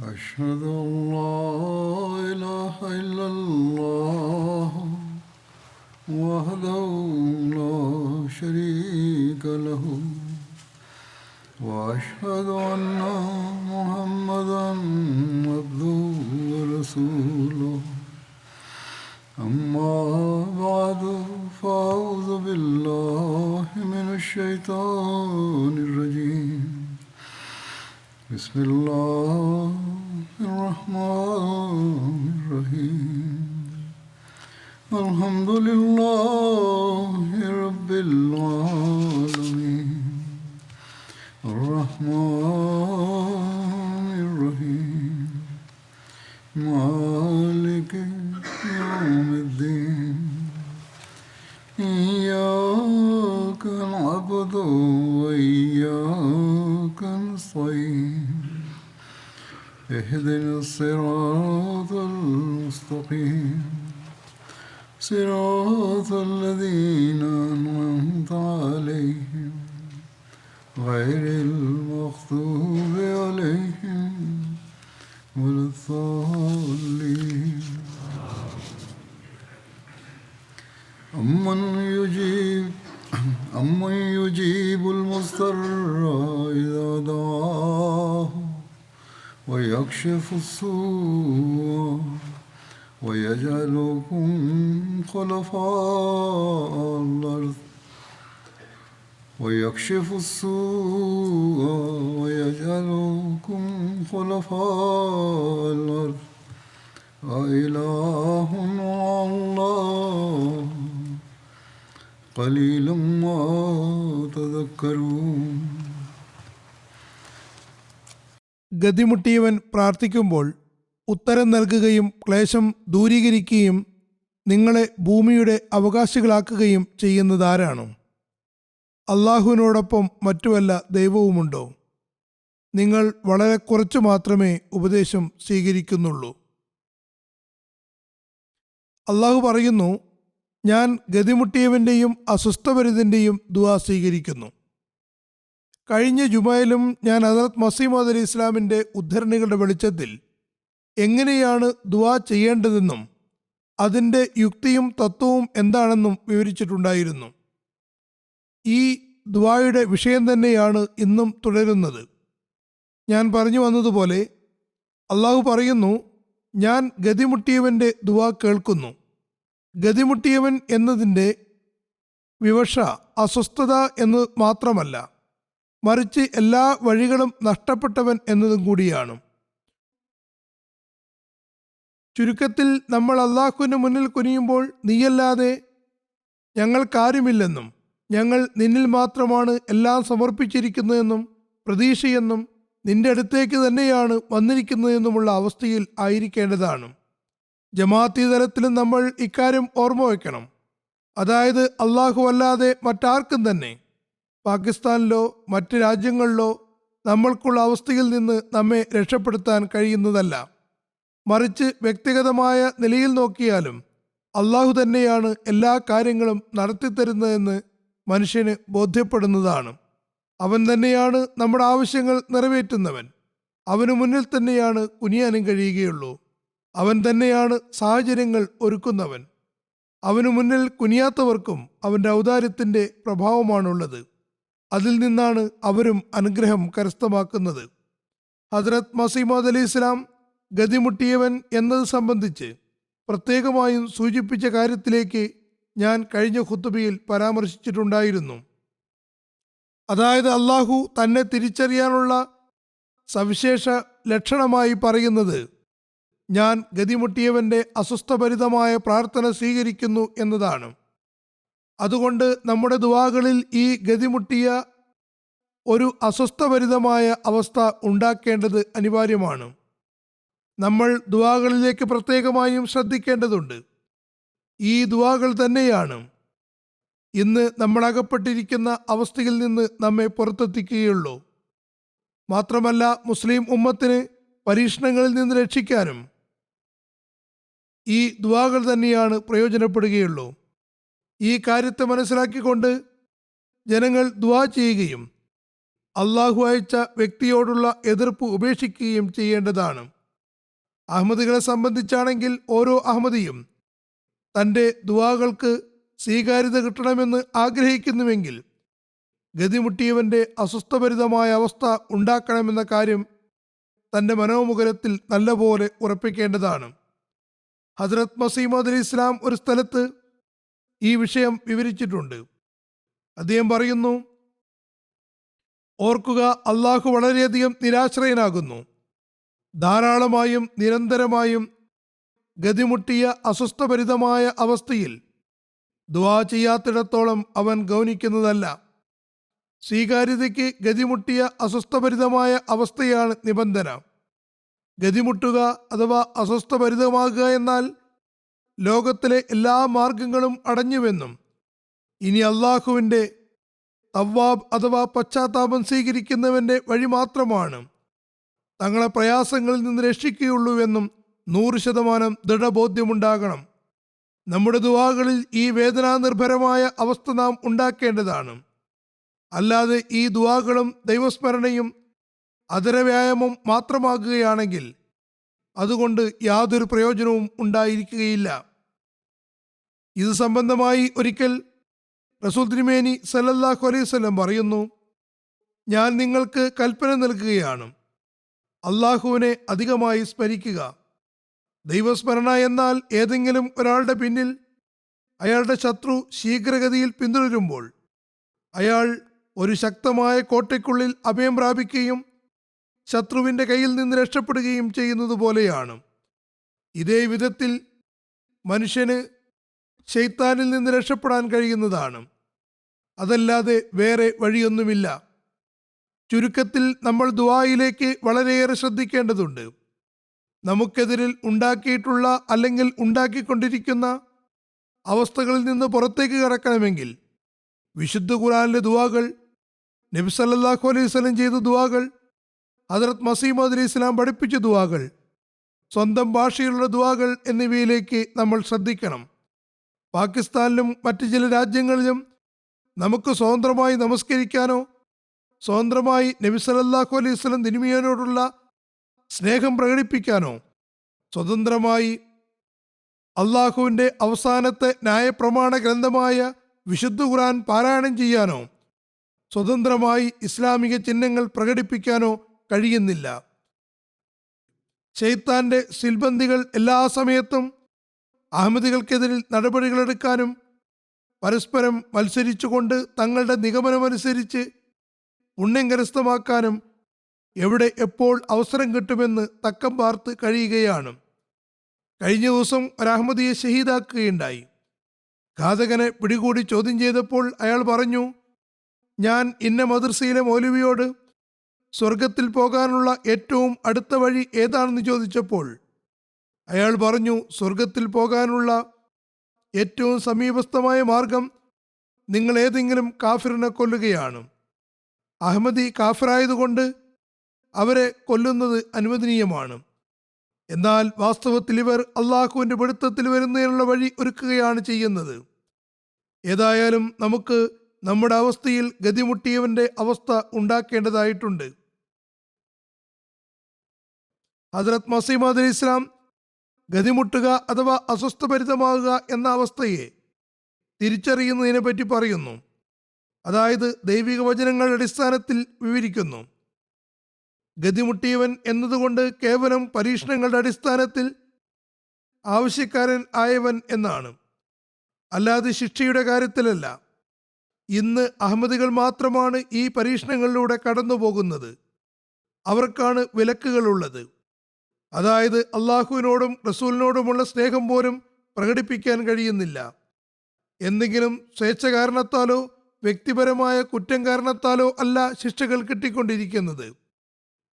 أشهد أن لا إله إلا الله وحده لا شريك له وأشهد أن محمدا عبده ورسوله أما بعد فأعوذ بالله من الشيطان الرجيم بسم الله الرحمن الرحيم الحمد لله رب العالمين الرحمن الرحيم مالك يوم الدين إياك نعبد وإياك نستعين اهدنا الصراط المستقيم صراط الذين أنعمت عليهم غير المغضوب عليهم ولا الضالين أمن يجيب المضطر إذا دعاه ويكشف السوء ويجعلكم خلفاء الأرض ويكشف السوء ويجعلكم خلفاء الأرض أإله مع الله قليلا ما تذكرون. ഗതിമുട്ടിയവൻ പ്രാർത്ഥിക്കുമ്പോൾ ഉത്തരം നൽകുകയും ക്ലേശം ദൂരീകരിക്കുകയും നിങ്ങളെ ഭൂമിയുടെ അവകാശികളാക്കുകയും ചെയ്യുന്നതാരാണ്? അള്ളാഹുവിനോടൊപ്പം മറ്റു വല്ല ദൈവവുമുണ്ടോ? നിങ്ങൾ വളരെ കുറച്ചു മാത്രമേ ഉപദേശം സ്വീകരിക്കുന്നുള്ളൂ. അള്ളാഹു പറയുന്നു, ഞാൻ ഗതിമുട്ടിയവൻ്റെയും അസ്വസ്ഥഭരിതൻ്റെയും ദുആ സ്വീകരിക്കുന്നു. കഴിഞ്ഞ ജുമയിലും ഞാൻ ഹദ്റത്ത് മസീഹ് മൗഊദ് അലൈഹി ഇസ്ലാമിൻ്റെ ഉദ്ധരണികളുടെ വെളിച്ചത്തിൽ എങ്ങനെയാണ് ദുആ ചെയ്യേണ്ടതെന്നും അതിൻ്റെ യുക്തിയും തത്വവും എന്താണെന്നും വിവരിച്ചിട്ടുണ്ടായിരുന്നു. ഈ ദുആയുടെ വിഷയം തന്നെയാണ് ഇന്നും തുടരുന്നത്. ഞാൻ പറഞ്ഞു വന്നതുപോലെ അള്ളാഹു പറയുന്നു, ഞാൻ ഗതിമുട്ടിയവൻ്റെ ദുആ കേൾക്കുന്നു. ഗതിമുട്ടിയവൻ എന്നതിൻ്റെ വിവക്ഷ അസ്വസ്ഥത എന്ന് മാത്രമല്ല, മറിച്ച് എല്ലാ വഴികളും നഷ്ടപ്പെട്ടവൻ എന്നതും കൂടിയാണ്. ചുരുക്കത്തിൽ നമ്മൾ അള്ളാഹുവിന് മുന്നിൽ കുനിയുമ്പോൾ നീയല്ലാതെ ഞങ്ങൾക്കാരുമില്ലെന്നും ഞങ്ങൾ നിന്നിൽ മാത്രമാണ് എല്ലാം സമർപ്പിച്ചിരിക്കുന്നതെന്നും പ്രതീക്ഷയെന്നും നിന്റെ അടുത്തേക്ക് തന്നെയാണ് വന്നിരിക്കുന്നതെന്നുമുള്ള അവസ്ഥയിൽ ആയിരിക്കേണ്ടതാണ്. ജമാഅത്തി തലത്തിലും നമ്മൾ ഇക്കാര്യം ഓർമ്മ വയ്ക്കണം. അതായത് അള്ളാഹു അല്ലാതെ മറ്റാർക്കും തന്നെ പാകിസ്ഥാനിലോ മറ്റ് രാജ്യങ്ങളിലോ നമ്മൾക്കുള്ള അവസ്ഥയിൽ നിന്ന് നമ്മെ രക്ഷപ്പെടുത്താൻ കഴിയുന്നതല്ല. മറിച്ച് വ്യക്തിഗതമായ നിലയിൽ നോക്കിയാലും അള്ളാഹു തന്നെയാണ് എല്ലാ കാര്യങ്ങളും നടത്തിത്തരുന്നതെന്ന് മനുഷ്യന് ബോധ്യപ്പെടുന്നതാണ്. അവൻ തന്നെയാണ് നമ്മുടെ ആവശ്യങ്ങൾ നിറവേറ്റുന്നവൻ. അവന് മുന്നിൽ തന്നെയാണ് കുനിയാനും കഴിയുകയുള്ളൂ. അവൻ തന്നെയാണ് സാഹചര്യങ്ങൾ ഒരുക്കുന്നവൻ. അവന് മുന്നിൽ കുനിയാത്തവർക്കും അവൻ്റെ ഔദാര്യത്തിൻ്റെ പ്രഭാവമാണുള്ളത്. അതിൽ നിന്നാണ് അവരും അനുഗ്രഹം കരസ്ഥമാക്കുന്നത്. ഹദ്റത്ത് മസീഹ് മൗഊദ് അലൈഹി ഇസ്ലാം ഗതിമുട്ടിയവൻ എന്നത് സംബന്ധിച്ച് പ്രത്യേകമായും സൂചിപ്പിച്ച കാര്യത്തിലേക്ക് ഞാൻ കഴിഞ്ഞ ഖുത്ബയിൽ പരാമർശിച്ചിട്ടുണ്ടായിരുന്നു. അതായത് അള്ളാഹു തന്നെ തിരിച്ചറിയാനുള്ള സവിശേഷ ലക്ഷണമായി പറയുന്നത് ഞാൻ ഗതിമുട്ടിയവൻ്റെ അസ്വസ്ഥഭരിതമായ പ്രാർത്ഥന സ്വീകരിക്കുന്നു എന്നതാണ്. അതുകൊണ്ട് നമ്മുടെ ദുആകളിൽ ഈ ഗതിമുട്ടിയ ഒരു അസ്വസ്ഥഭരിതമായ അവസ്ഥ ഉണ്ടാക്കേണ്ടത് അനിവാര്യമാണ്. നമ്മൾ ദുആകളിലേക്ക് പ്രത്യേകമായും ശ്രദ്ധിക്കേണ്ടതുണ്ട്. ഈ ദുആകൾ തന്നെയാണ് ഇന്ന് നമ്മൾ അകപ്പെട്ടിരിക്കുന്ന അവസ്ഥയിൽ നിന്ന് നമ്മെ പുറത്തെത്തിക്കുകയുള്ളൂ. മാത്രമല്ല മുസ്ലിം ഉമ്മത്തിന് പരീക്ഷണങ്ങളിൽ നിന്ന് രക്ഷിക്കാനും ഈ ദുആകൾ തന്നെയാണ് പ്രയോജനപ്പെടുകയുള്ളൂ. ഈ കാര്യത്തെ മനസ്സിലാക്കിക്കൊണ്ട് ജനങ്ങൾ ദുആ ചെയ്യുകയും അള്ളാഹു അയച്ച വ്യക്തിയോടുള്ള എതിർപ്പ് ഉപേക്ഷിക്കുകയും ചെയ്യേണ്ടതാണ്. അഹമ്മദികളെ സംബന്ധിച്ചാണെങ്കിൽ ഓരോ അഹമ്മദിയും തൻ്റെ ദുആകൾക്ക് സ്വീകാര്യത കിട്ടണമെന്ന് ആഗ്രഹിക്കുന്നുവെങ്കിൽ ഗതിമുട്ടിയവൻ്റെ അസ്വസ്ഥഭരിതമായ അവസ്ഥ ഉണ്ടാക്കണമെന്ന കാര്യം തൻ്റെ മനോമുഖരത്തിൽ നല്ലപോലെ ഉറപ്പിക്കേണ്ടതാണ്. ഹസ്രത്ത് മസീഹ് മൗഊദ് അലൈഹി ഇസ്ലാം ഒരു സ്ഥലത്ത് ഈ വിഷയം വിവരിച്ചിട്ടുണ്ട്. അദ്ദേഹം പറയുന്നു, ഓർക്കുക, അള്ളാഹു വളരെയധികം നിരാശ്രയനാകുന്നു. ധാരാളമായും നിരന്തരമായും ഗതിമുട്ടിയ അസ്വസ്ഥഭരിതമായ അവസ്ഥയിൽ ദുആ ചെയ്യാത്തിടത്തോളം അവൻ ഗൗനിക്കുന്നതല്ല. സ്വീകാര്യതയ്ക്ക് ഗതിമുട്ടിയ അസ്വസ്ഥഭരിതമായ അവസ്ഥയാണ് നിബന്ധന. ഗതിമുട്ടുക അഥവാ അസ്വസ്ഥഭരിതമാകുക എന്നാൽ ലോകത്തിലെ എല്ലാ മാർഗങ്ങളും അടഞ്ഞുവെന്നും ഇനി അള്ളാഹുവിൻ്റെ തവ്വാബ് അഥവാ പശ്ചാത്താപം സ്വീകരിക്കുന്നവൻ്റെ വഴി മാത്രമാണ് തങ്ങളെ പ്രയാസങ്ങളിൽ നിന്ന് രക്ഷിക്കുകയുള്ളൂവെന്നും 100% ദൃഢബോധ്യമുണ്ടാകണം. നമ്മുടെ ദുആകളിൽ ഈ വേദനാനിർഭരമായ അവസ്ഥ നാം ഉണ്ടാക്കേണ്ടതാണ്. അല്ലാതെ ഈ ദുആകളും ദൈവസ്മരണയും അധരവ്യായാമം മാത്രമാകുകയാണെങ്കിൽ അതുകൊണ്ട് യാതൊരു പ്രയോജനവും ഉണ്ടായിരിക്കുകയില്ല. ഇത് സംബന്ധമായി ഒരിക്കൽ റസൂൽ തിരുമേനി സല്ലല്ലാഹു അലൈഹി വസല്ലം പറയുന്നു, ഞാൻ നിങ്ങൾക്ക് കൽപ്പന നൽകുകയാണ്, അള്ളാഹുവിനെ അധികമായി സ്മരിക്കുക. ദൈവസ്മരണ എന്നാൽ ഏതെങ്കിലും ഒരാളുടെ പിന്നിൽ അയാളുടെ ശത്രു ശീഘ്രഗതിയിൽ പിന്തുടരുമ്പോൾ അയാൾ ഒരു ശക്തമായ കോട്ടയ്ക്കുള്ളിൽ അഭയം പ്രാപിക്കുകയും ശത്രുവിൻ്റെ കയ്യിൽ നിന്ന് രക്ഷപ്പെടുകയും ചെയ്യുന്നത് പോലെയാണ്. ഇതേ വിധത്തിൽ മനുഷ്യന് ശൈത്താനിൽ നിന്ന് രക്ഷപ്പെടാൻ കഴിയുന്നതാണ്. അതല്ലാതെ വേറെ വഴിയൊന്നുമില്ല. ചുരുക്കത്തിൽ നമ്മൾ ദുആയിലേക്ക് വളരെയേറെ ശ്രദ്ധിക്കേണ്ടതുണ്ട്. നമുക്കെതിരിൽ ഉണ്ടാക്കിയിട്ടുള്ള അല്ലെങ്കിൽ ഉണ്ടാക്കിക്കൊണ്ടിരിക്കുന്ന അവസ്ഥകളിൽ നിന്ന് പുറത്തേക്ക് കടക്കണമെങ്കിൽ വിശുദ്ധ ഖുർആനിലെ ദുആകൾ, നബി സല്ലല്ലാഹു അലൈഹി വസല്ലം ചെയ്ത ദുആകൾ, ഹദ്റത്ത് മസീഹ് മൗഊദ് അലൈഹി ഇസ്ലാം പഠിപ്പിച്ച ദുആകൾ, സ്വന്തം ഭാഷയിലുള്ള ദുആകൾ എന്നിവയിലേക്ക് നമ്മൾ ശ്രദ്ധിക്കണം. പാകിസ്ഥാനിലും മറ്റ് ചില രാജ്യങ്ങളിലും നമുക്ക് സ്വതന്ത്രമായി നമസ്കരിക്കാനോ സ്വതന്ത്രമായി നബി സല്ലല്ലാഹു അലൈഹി വസല്ലം തിരുമേനിയോടുള്ള സ്നേഹം പ്രകടിപ്പിക്കാനോ സ്വതന്ത്രമായി അള്ളാഹുവിൻ്റെ അവസാനത്തെ ന്യായപ്രമാണ ഗ്രന്ഥമായ വിശുദ്ധ ഖുർആൻ പാരായണം ചെയ്യാനോ സ്വതന്ത്രമായി ഇസ്ലാമിക ചിഹ്നങ്ങൾ പ്രകടിപ്പിക്കാനോ കഴിയുന്നില്ല. ശൈത്താന്റെ സിൽബന്ദികൾ എല്ലാ സമയത്തും അഹമ്മദികൾക്കെതിരിൽ നടപടികളെടുക്കാനും പരസ്പരം മത്സരിച്ചുകൊണ്ട് തങ്ങളുടെ നിഗമനമനുസരിച്ച് പുണ്യം കരസ്ഥമാക്കാനും എവിടെ എപ്പോൾ അവസരം കിട്ടുമെന്ന് തക്കം പാർത്ത് കഴിയുകയാണ്. കഴിഞ്ഞ ദിവസം ഒരു അഹമ്മദിയെ ഷഹീദാക്കുകയുണ്ടായി. ഘാതകനെ പിടികൂടി ചോദ്യം ചെയ്തപ്പോൾ അയാൾ പറഞ്ഞു, ഞാൻ ഇന്ന മദ്രസയിലെ മൗലവിയോട് സ്വർഗത്തിൽ പോകാനുള്ള ഏറ്റവും അടുത്ത വഴി ഏതാണെന്ന് ചോദിച്ചപ്പോൾ അയാൾ പറഞ്ഞു, സ്വർഗത്തിൽ പോകാനുള്ള ഏറ്റവും സമീപസ്ഥമായ മാർഗം നിങ്ങൾ ഏതെങ്കിലും കാഫിറിനെ കൊല്ലുകയാണ്. അഹമ്മദി കാഫിറായതുകൊണ്ട് അവരെ കൊല്ലുന്നത് അനുവദനീയമാണ്. എന്നാൽ വാസ്തവത്തിൽ ഇവർ അള്ളാഹുവിൻ്റെ പിടുത്തത്തിൽ വരുന്നതിനുള്ള വഴി ഒരുക്കുകയാണ് ചെയ്യുന്നത്. ഏതായാലും നമുക്ക് നമ്മുടെ അവസ്ഥയിൽ ഗതിമുട്ടിയവൻ്റെ അവസ്ഥ ഉണ്ടാക്കേണ്ടതായിട്ടുണ്ട്. ഹദ്റത്ത് മസീഹ് മൗഊദ് അലൈഹി ഇസ്ലാം ഗതിമുട്ടുക അഥവാ അസ്വസ്ഥഭരിതമാകുക എന്ന അവസ്ഥയെ തിരിച്ചറിയുന്നതിനെ പറ്റി പറയുന്നു. അതായത് ദൈവിക വചനങ്ങളുടെ അടിസ്ഥാനത്തിൽ വിവരിക്കുന്നു. ഗതിമുട്ടിയവൻ എന്നതുകൊണ്ട് കേവലം പരീക്ഷണങ്ങളുടെ അടിസ്ഥാനത്തിൽ ആവശ്യക്കാരൻ ആയവൻ എന്നാണ്, അല്ലാതെ ശിക്ഷയുടെ കാര്യത്തിലല്ല. ഇന്ന് അഹമ്മദികൾ മാത്രമാണ് ഈ പരീക്ഷണങ്ങളിലൂടെ കടന്നു പോകുന്നത്. അവർക്കാണ് വിലക്കുകളുള്ളത്. അതായത് അള്ളാഹുവിനോടും റസൂലിനോടുമുള്ള സ്നേഹം പോലും പ്രകടിപ്പിക്കാൻ കഴിയുന്നില്ല. എന്തെങ്കിലും സ്വേച്ഛ കാരണത്താലോ വ്യക്തിപരമായ കുറ്റം കാരണത്താലോ അല്ല ശിക്ഷകൾ കിട്ടിക്കൊണ്ടിരിക്കുന്നത്.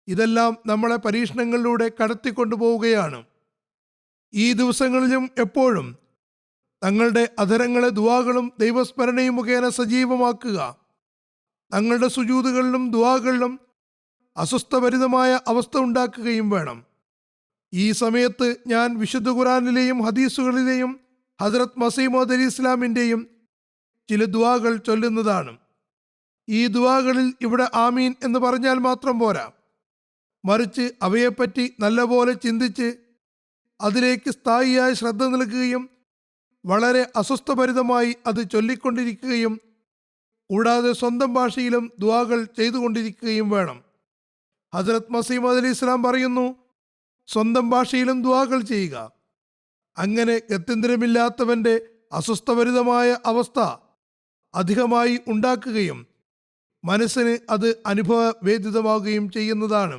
ഇതെല്ലാം നമ്മളെ പരീക്ഷണങ്ങളിലൂടെ കടത്തിക്കൊണ്ടുപോവുകയാണ്. ഈ ദിവസങ്ങളിലും എപ്പോഴും തങ്ങളുടെ അധരങ്ങളെ ദുആകളും ദൈവസ്മരണയും മുഖേന സജീവമാക്കുക. തങ്ങളുടെ സുജൂദുകളിലും ദുആകളിലും അസ്വസ്ഥഭരിതമായ അവസ്ഥ ഉണ്ടാക്കുകയും വേണം. ഈ സമയത്ത് ഞാൻ വിശുദ്ധ ഖുർആനിലെയും ഹദീസുകളിലെയും ഹദ്റത്ത് മസീഹ് മൗഊദ് അലൈഹി ഇസ്ലാമിൻ്റെയും ചില ദുആകൾ ചൊല്ലുന്നതാണ്. ഈ ദുആകളിൽ ഇവിടെ ആമീൻ എന്ന് പറഞ്ഞാൽ മാത്രം പോരാ, മറിച്ച് അവയെപ്പറ്റി നല്ലപോലെ ചിന്തിച്ച് അതിലേക്ക് സ്ഥായിയായ ശ്രദ്ധ നൽകുകയും വളരെ അസ്വസ്ഥഭരിതമായി അത് ചൊല്ലിക്കൊണ്ടിരിക്കുകയും കൂടാതെ സ്വന്തം ഭാഷയിലും ദുആകൾ ചെയ്തുകൊണ്ടിരിക്കുകയും വേണം. ഹസ്രത്ത് മസീഹ് അലി ഇസ്ലാം പറയുന്നു, സ്വന്തം ഭാഷയിലും ദുആകൾ ചെയ്യുക. അങ്ങനെ ഗത്യന്തരമില്ലാത്തവന്റെ അസ്വസ്ഥഭരിതമായ അവസ്ഥ അധികമായി ഉണ്ടാക്കുകയും മനസ്സിന് അത് അനുഭവവേദ്യമാവുകയും ചെയ്യുന്നതാണ്.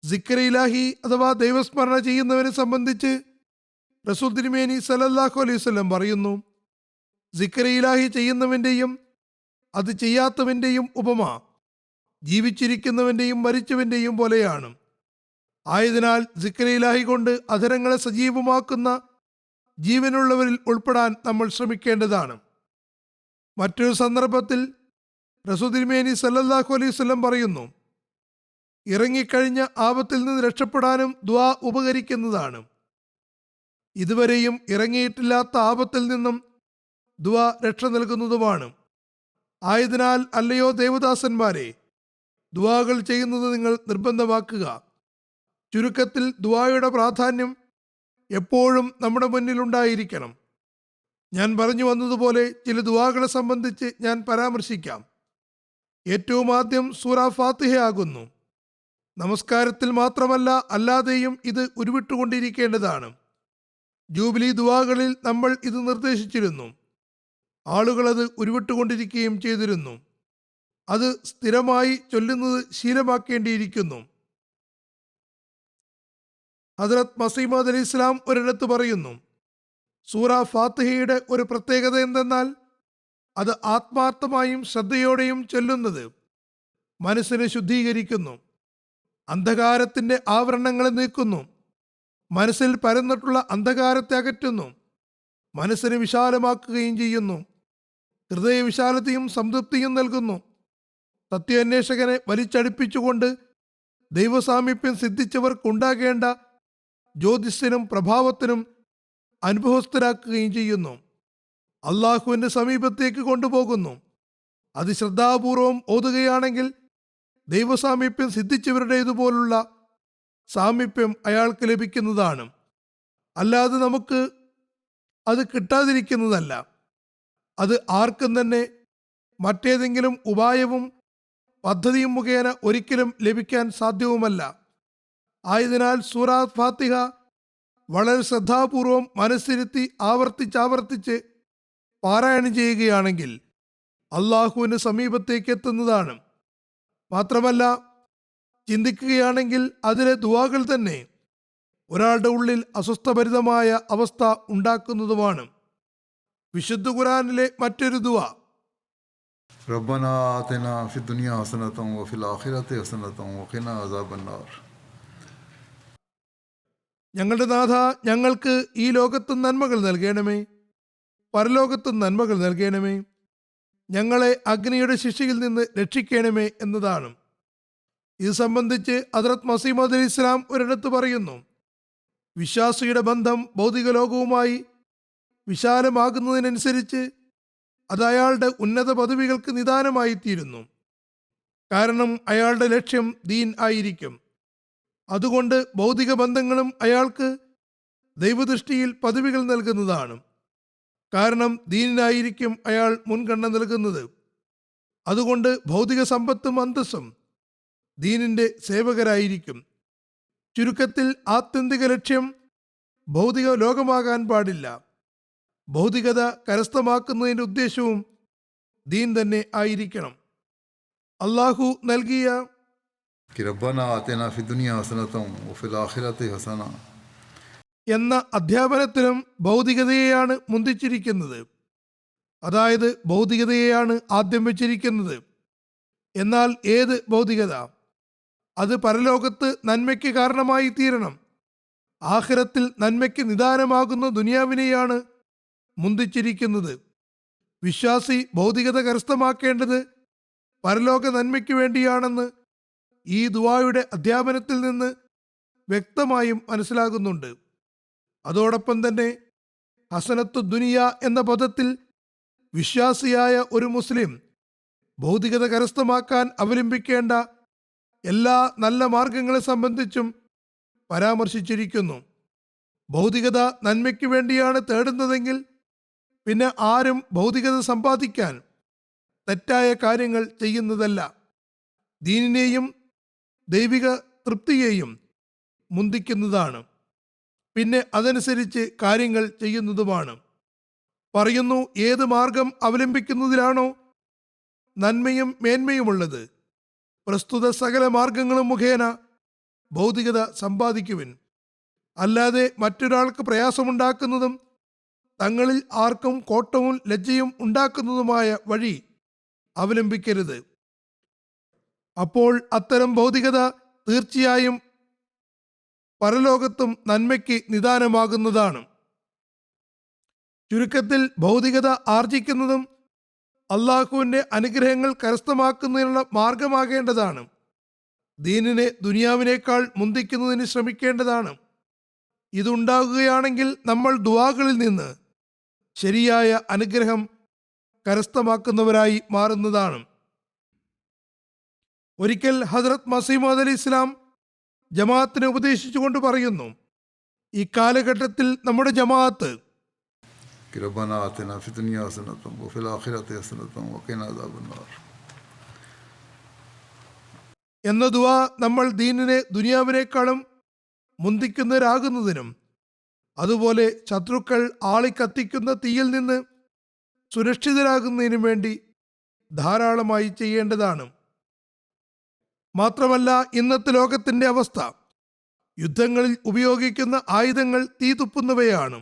സിക്ർ ഇലാഹി അഥവാ ദൈവസ്മരണ ചെയ്യുന്നവനെ സംബന്ധിച്ച് റസൂൽ തിരുമേനി സല്ലല്ലാഹു അലൈഹി വസല്ലം പറയുന്നു, സിക്ർ ഇലാഹി ചെയ്യുന്നവന്റെയും അത് ചെയ്യാത്തവന്റെയും ഉപമ ജീവിച്ചിരിക്കുന്നവന്റെയും മരിച്ചവന്റെയും പോലെയാണ്. ആയതിനാൽ സിക്ർ ഇലാഹി കൊണ്ട് അധരങ്ങളെ സജീവമാക്കുന്ന ജീവനുള്ളവരിൽ ഉൾപ്പെടാൻ നമ്മൾ ശ്രമിക്കേണ്ടതാണ്. മറ്റൊരു സന്ദർഭത്തിൽ റസൂൽ തിരുമേനി സല്ലല്ലാഹു അലൈഹി വസല്ലം പറയുന്നു, ഇറങ്ങിക്കഴിഞ്ഞ ആപത്തിൽ നിന്ന് രക്ഷപ്പെടാനും ദുആ ഉപകരിക്കുന്നതാണ്. ഇതുവരെയും ഇറങ്ങിയിട്ടില്ലാത്ത ആപത്തിൽ നിന്നും ദുആ രക്ഷ നൽകുന്നതുമാണ്. ആയതിനാൽ അല്ലയോ ദേവദാസന്മാരെ, ദുആകൾ ചെയ്യുന്നത് നിങ്ങൾ നിർബന്ധമാക്കുക. ചുരുക്കത്തിൽ ദുആയുടെ പ്രാധാന്യം എപ്പോഴും നമ്മുടെ മുന്നിലുണ്ടായിരിക്കണം. ഞാൻ പറഞ്ഞു വന്നതുപോലെ ചില ദുആകളെ സംബന്ധിച്ച് ഞാൻ പരാമർശിക്കാം. ഏറ്റവും ആദ്യം സൂറ ഫാത്തിഹ ആകുന്നു. നമസ്കാരത്തിൽ മാത്രമല്ല അല്ലാതെയും ഇത് ഉരുവിട്ടുകൊണ്ടിരിക്കേണ്ടതാണ്. ജൂബിലി ദുആകളിൽ നമ്മൾ ഇത് നിർദ്ദേശിച്ചിരുന്നു. ആളുകൾ അത് ഉരുവിട്ടുകൊണ്ടിരിക്കുകയും ചെയ്തിരുന്നു. അത് സ്ഥിരമായി ചൊല്ലുന്നത് ശീലമാക്കേണ്ടിയിരിക്കുന്നു. ഹസ്രത്ത് മസീഹ് അലി ഇസ്ലാം ഒരിടത്ത് പറയുന്നു, സൂറ ഫാത്തിഹയുടെ ഒരു പ്രത്യേകത എന്തെന്നാൽ അത് ആത്മാർത്ഥമായും ശ്രദ്ധയോടെയും ചൊല്ലുന്നത് മനസ്സിനെ ശുദ്ധീകരിക്കുന്നു, അന്ധകാരത്തിന്റെ ആവരണങ്ങളെ നീക്കുന്നു, മനസ്സിൽ പരന്നിട്ടുള്ള അന്ധകാരത്തെ അകറ്റുന്നു, മനസ്സിനെ വിശാലമാക്കുകയും ചെയ്യുന്നു, ഹൃദയ വിശാലതയും സംതൃപ്തിയും നൽകുന്നു. സത്യാന്വേഷകനെ വലിച്ചടിപ്പിച്ചുകൊണ്ട് ദൈവസാമീപ്യം സിദ്ധിച്ചവർക്കുണ്ടാകേണ്ട ജ്യോതിസിനും പ്രഭാവത്തിനും അനുഭവസ്ഥരാക്കുകയും ചെയ്യുന്നു. അള്ളാഹുവിന്റെ സമീപത്തേക്ക് കൊണ്ടുപോകുന്നു. അത് ശ്രദ്ധാപൂർവം ഓതുകയാണെങ്കിൽ ദൈവസാമീപ്യം സിദ്ധിച്ചവരുടേതുപോലുള്ള സാമീപ്യം അയാൾക്ക് ലഭിക്കുന്നതാണ്. അല്ലാതെ നമുക്ക് അത് കിട്ടാതിരിക്കുന്നതല്ല. അത് ആർക്കും തന്നെ മറ്റേതെങ്കിലും ഉപായവും പദ്ധതിയും മുഖേന ഒരിക്കലും ലഭിക്കാൻ സാധ്യവുമല്ല. ആയതിനാൽ സൂറ ഫാത്തിഹ വളരെ ശ്രദ്ധാപൂർവം മനസ്സിരുത്തി ആവർത്തിച്ചാവർത്തിച്ച് പാരായണം ചെയ്യുകയാണെങ്കിൽ അള്ളാഹുവിന്റെ സമീപത്തേക്ക് എത്തുന്നതാണ്. മാത്രമല്ല, ചിന്തിക്കുകയാണെങ്കിൽ അതിലെ ദുആകൾ തന്നെ ഒരാളുടെ ഉള്ളിൽ അസ്വസ്ഥഭരിതമായ അവസ്ഥ ഉണ്ടാക്കുന്നതുമാണ്. വിശുദ്ധ ഖുർആനിലെ മറ്റൊരു ദുആ, रब्बना आतिना फिद दुनिया हसनतम व फिल आखिरति हसनतम व ഖിനാ അസാബന്നാർ. ഞങ്ങളുടെ നാഥ, ഞങ്ങൾക്ക് ഈ ലോകത്തും നന്മകൾ നൽകണമേ, പരലോകത്തും നന്മകൾ നൽകണമേ, ഞങ്ങളെ അഗ്നിയുടെ ശിക്ഷയിൽ നിന്ന് രക്ഷിക്കണമേ എന്നതാണ്. ഇത് സംബന്ധിച്ച് ഹദ്റത്ത് മസീഹ് മൗഊദ് അലൈഹി ഇസ്ലാം ഒരിടത്ത് പറയുന്നു, വിശ്വാസിയുടെ ബന്ധം ഭൗതിക ലോകവുമായി വിശാലമാകുന്നതിനനുസരിച്ച് അത് അയാളുടെ ഉന്നത പദവികൾക്ക് നിദാനമായി തീരുന്നു. കാരണം അയാളുടെ ലക്ഷ്യം ദീൻ ആയിരിക്കും. അതുകൊണ്ട് ഭൗതിക ബന്ധങ്ങളും അയാൾക്ക് ദൈവദൃഷ്ടിയിൽ പദവികൾ നൽകുന്നതാണ്. കാരണം ദീനിനായിരിക്കും അയാൾ മുൻഗണന നൽകുന്നത്. അതുകൊണ്ട് ഭൗതിക സമ്പത്തും അന്തസ്സും ദീനിന്റെ സേവകരായിരിക്കും. ചുരുക്കത്തിൽ ആത്യന്തിക ലക്ഷ്യം ഭൗതിക ലോകമാകാൻ പാടില്ല. ഭൗതികത കരസ്ഥമാക്കുന്നതിന്റെ ഉദ്ദേശവും ദീൻ തന്നെ ആയിരിക്കണം. അള്ളാഹു നൽകിയ റബ്ബനാ ആതിനാ ഫിദ് ദുനിയ ഹസനതം വ ഫിൽ ആഖിറതി ഹസന എന്ന അധ്യാപനത്തിലും ഭൗതികതയെയാണ് മുന്തിച്ചിരിക്കുന്നത്. അതായത് ഭൗതികതയെയാണ് ആദ്യം വെച്ചിരിക്കുന്നത്. എന്നാൽ ഏത് ഭൗതികത? അത് പരലോകത്ത് നന്മയ്ക്ക് കാരണമായി തീരണം. ആഖിറത്തിൽ നന്മയ്ക്ക് നിദാനമാകുന്ന ദുനിയാവിനെയാണ് മുന്തിച്ചിരിക്കുന്നത്. വിശ്വാസി ഭൗതികത കരസ്ഥമാക്കേണ്ടത് പരലോക നന്മയ്ക്ക് വേണ്ടിയാണെന്ന് ഈ ദുആയുടെ അധ്യാപനത്തിൽ നിന്ന് വ്യക്തമായും മനസ്സിലാകുന്നുണ്ട്. അതോടൊപ്പം തന്നെ ഹസനത്തു ദുനിയ എന്ന പദത്തിൽ വിശ്വാസിയായ ഒരു മുസ്ലിം ഭൗതികത കരസ്ഥമാക്കാൻ അവലംബിക്കേണ്ട എല്ലാ നല്ല മാർഗങ്ങളെ സംബന്ധിച്ചും പരാമർശിച്ചിരിക്കുന്നു. ഭൗതികത നന്മയ്ക്ക് വേണ്ടിയാണ് തേടുന്നതെങ്കിൽ പിന്നെ ആരും ഭൗതികത സമ്പാദിക്കാൻ തെറ്റായ കാര്യങ്ങൾ ചെയ്യുന്നതല്ല. ദീനിനെയും ദൈവിക തൃപ്തിയെയും മുന്തിക്കുന്നതാണ്, പിന്നെ അതനുസരിച്ച് കാര്യങ്ങൾ ചെയ്യുന്നതുമാണ്. പറയുന്നു, ഏത് മാർഗം അവലംബിക്കുന്നതിലാണോ നന്മയും മേന്മയുമുള്ളത്, പ്രസ്തുത സകല മാർഗങ്ങളും മുഖേന ഭൗതികത സമ്പാദിക്കുവിൻ. അല്ലാതെ മറ്റൊരാൾക്ക് പ്രയാസമുണ്ടാക്കുന്നതും തങ്ങളിൽ ആർക്കും കോട്ടവും ലജ്ജയും ഉണ്ടാക്കുന്നതുമായ വഴി അവലംബിക്കരുത്. അപ്പോൾ അത്തരം ഭൗതികത തീർച്ചയായും പരലോകത്തും നന്മയ്ക്ക് നിദാനമാകുന്നതാണ്. ചുരുക്കത്തിൽ ഭൗതികത ആർജിക്കുന്നതും അള്ളാഹുവിൻ്റെ അനുഗ്രഹങ്ങൾ കരസ്ഥമാക്കുന്നതിനുള്ള മാർഗമാകേണ്ടതാണ്. ദീനിനെ ദുനിയാവിനേക്കാൾ മുന്തിക്കുന്നതിന് ശ്രമിക്കേണ്ടതാണ്. ഇതുണ്ടാകുകയാണെങ്കിൽ നമ്മൾ ദുആകളിൽ നിന്ന് ശരിയായ അനുഗ്രഹം കരസ്ഥമാക്കുന്നവരായി മാറുന്നതാണ്. ഒരിക്കൽ ഹസ്രത്ത് മസീമോദ് അലി ഇസ്ലാം ജമാഅത്തിനെ ഉപദേശിച്ചുകൊണ്ട് പറയുന്നു, ഈ കാലഘട്ടത്തിൽ നമ്മുടെ ജമാഅത്ത് कि रब्बना आतिना फि दुनिया हसनतम व फिल आखिरति हसनतम व ഖിനാ അദാബന്നാർ എന്ന ദുആ നമ്മൾ ദീനിനെ ദുനിയാവിനേക്കാളും മുന്തിക്കുന്നവരാകുന്നതിനും അതുപോലെ ശത്രുക്കൾ ആളിക്കത്തിക്കുന്ന തീയിൽ നിന്ന് സുരക്ഷിതരാകുന്നതിനും വേണ്ടി ധാരാളമായി ചെയ്യേണ്ടതാണ്. മാത്രമല്ല, ഇന്നത്തെ ലോകത്തിൻ്റെ അവസ്ഥ യുദ്ധങ്ങളിൽ ഉപയോഗിക്കുന്ന ആയുധങ്ങൾ തീ തുപ്പുന്നവയാണ്.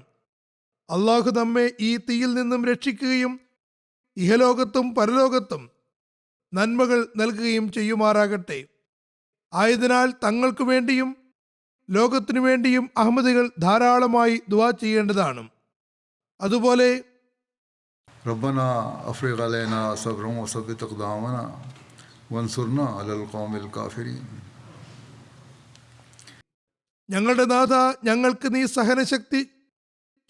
അള്ളാഹു നമ്മെ ഈ തീയിൽ നിന്നും രക്ഷിക്കുകയും ഇഹലോകത്തും പരലോകത്തും നന്മകൾ നൽകുകയും ചെയ്യുമാറാകട്ടെ. ആയതിനാൽ തങ്ങൾക്ക് വേണ്ടിയും ലോകത്തിനു വേണ്ടിയും അഹമ്മദികൾ ധാരാളമായി ദുആ ചെയ്യേണ്ടതാണ്. അതുപോലെ रब्बना अफ्रिग अलैना सब्रन व सब्बित अक़दामना वंസുർനാ അലൽ ഖൗമിൽ കാഫിരീൻ. ഞങ്ങളുടെ നാഥ, ഞങ്ങൾക്ക് നീ സഹനശക്തി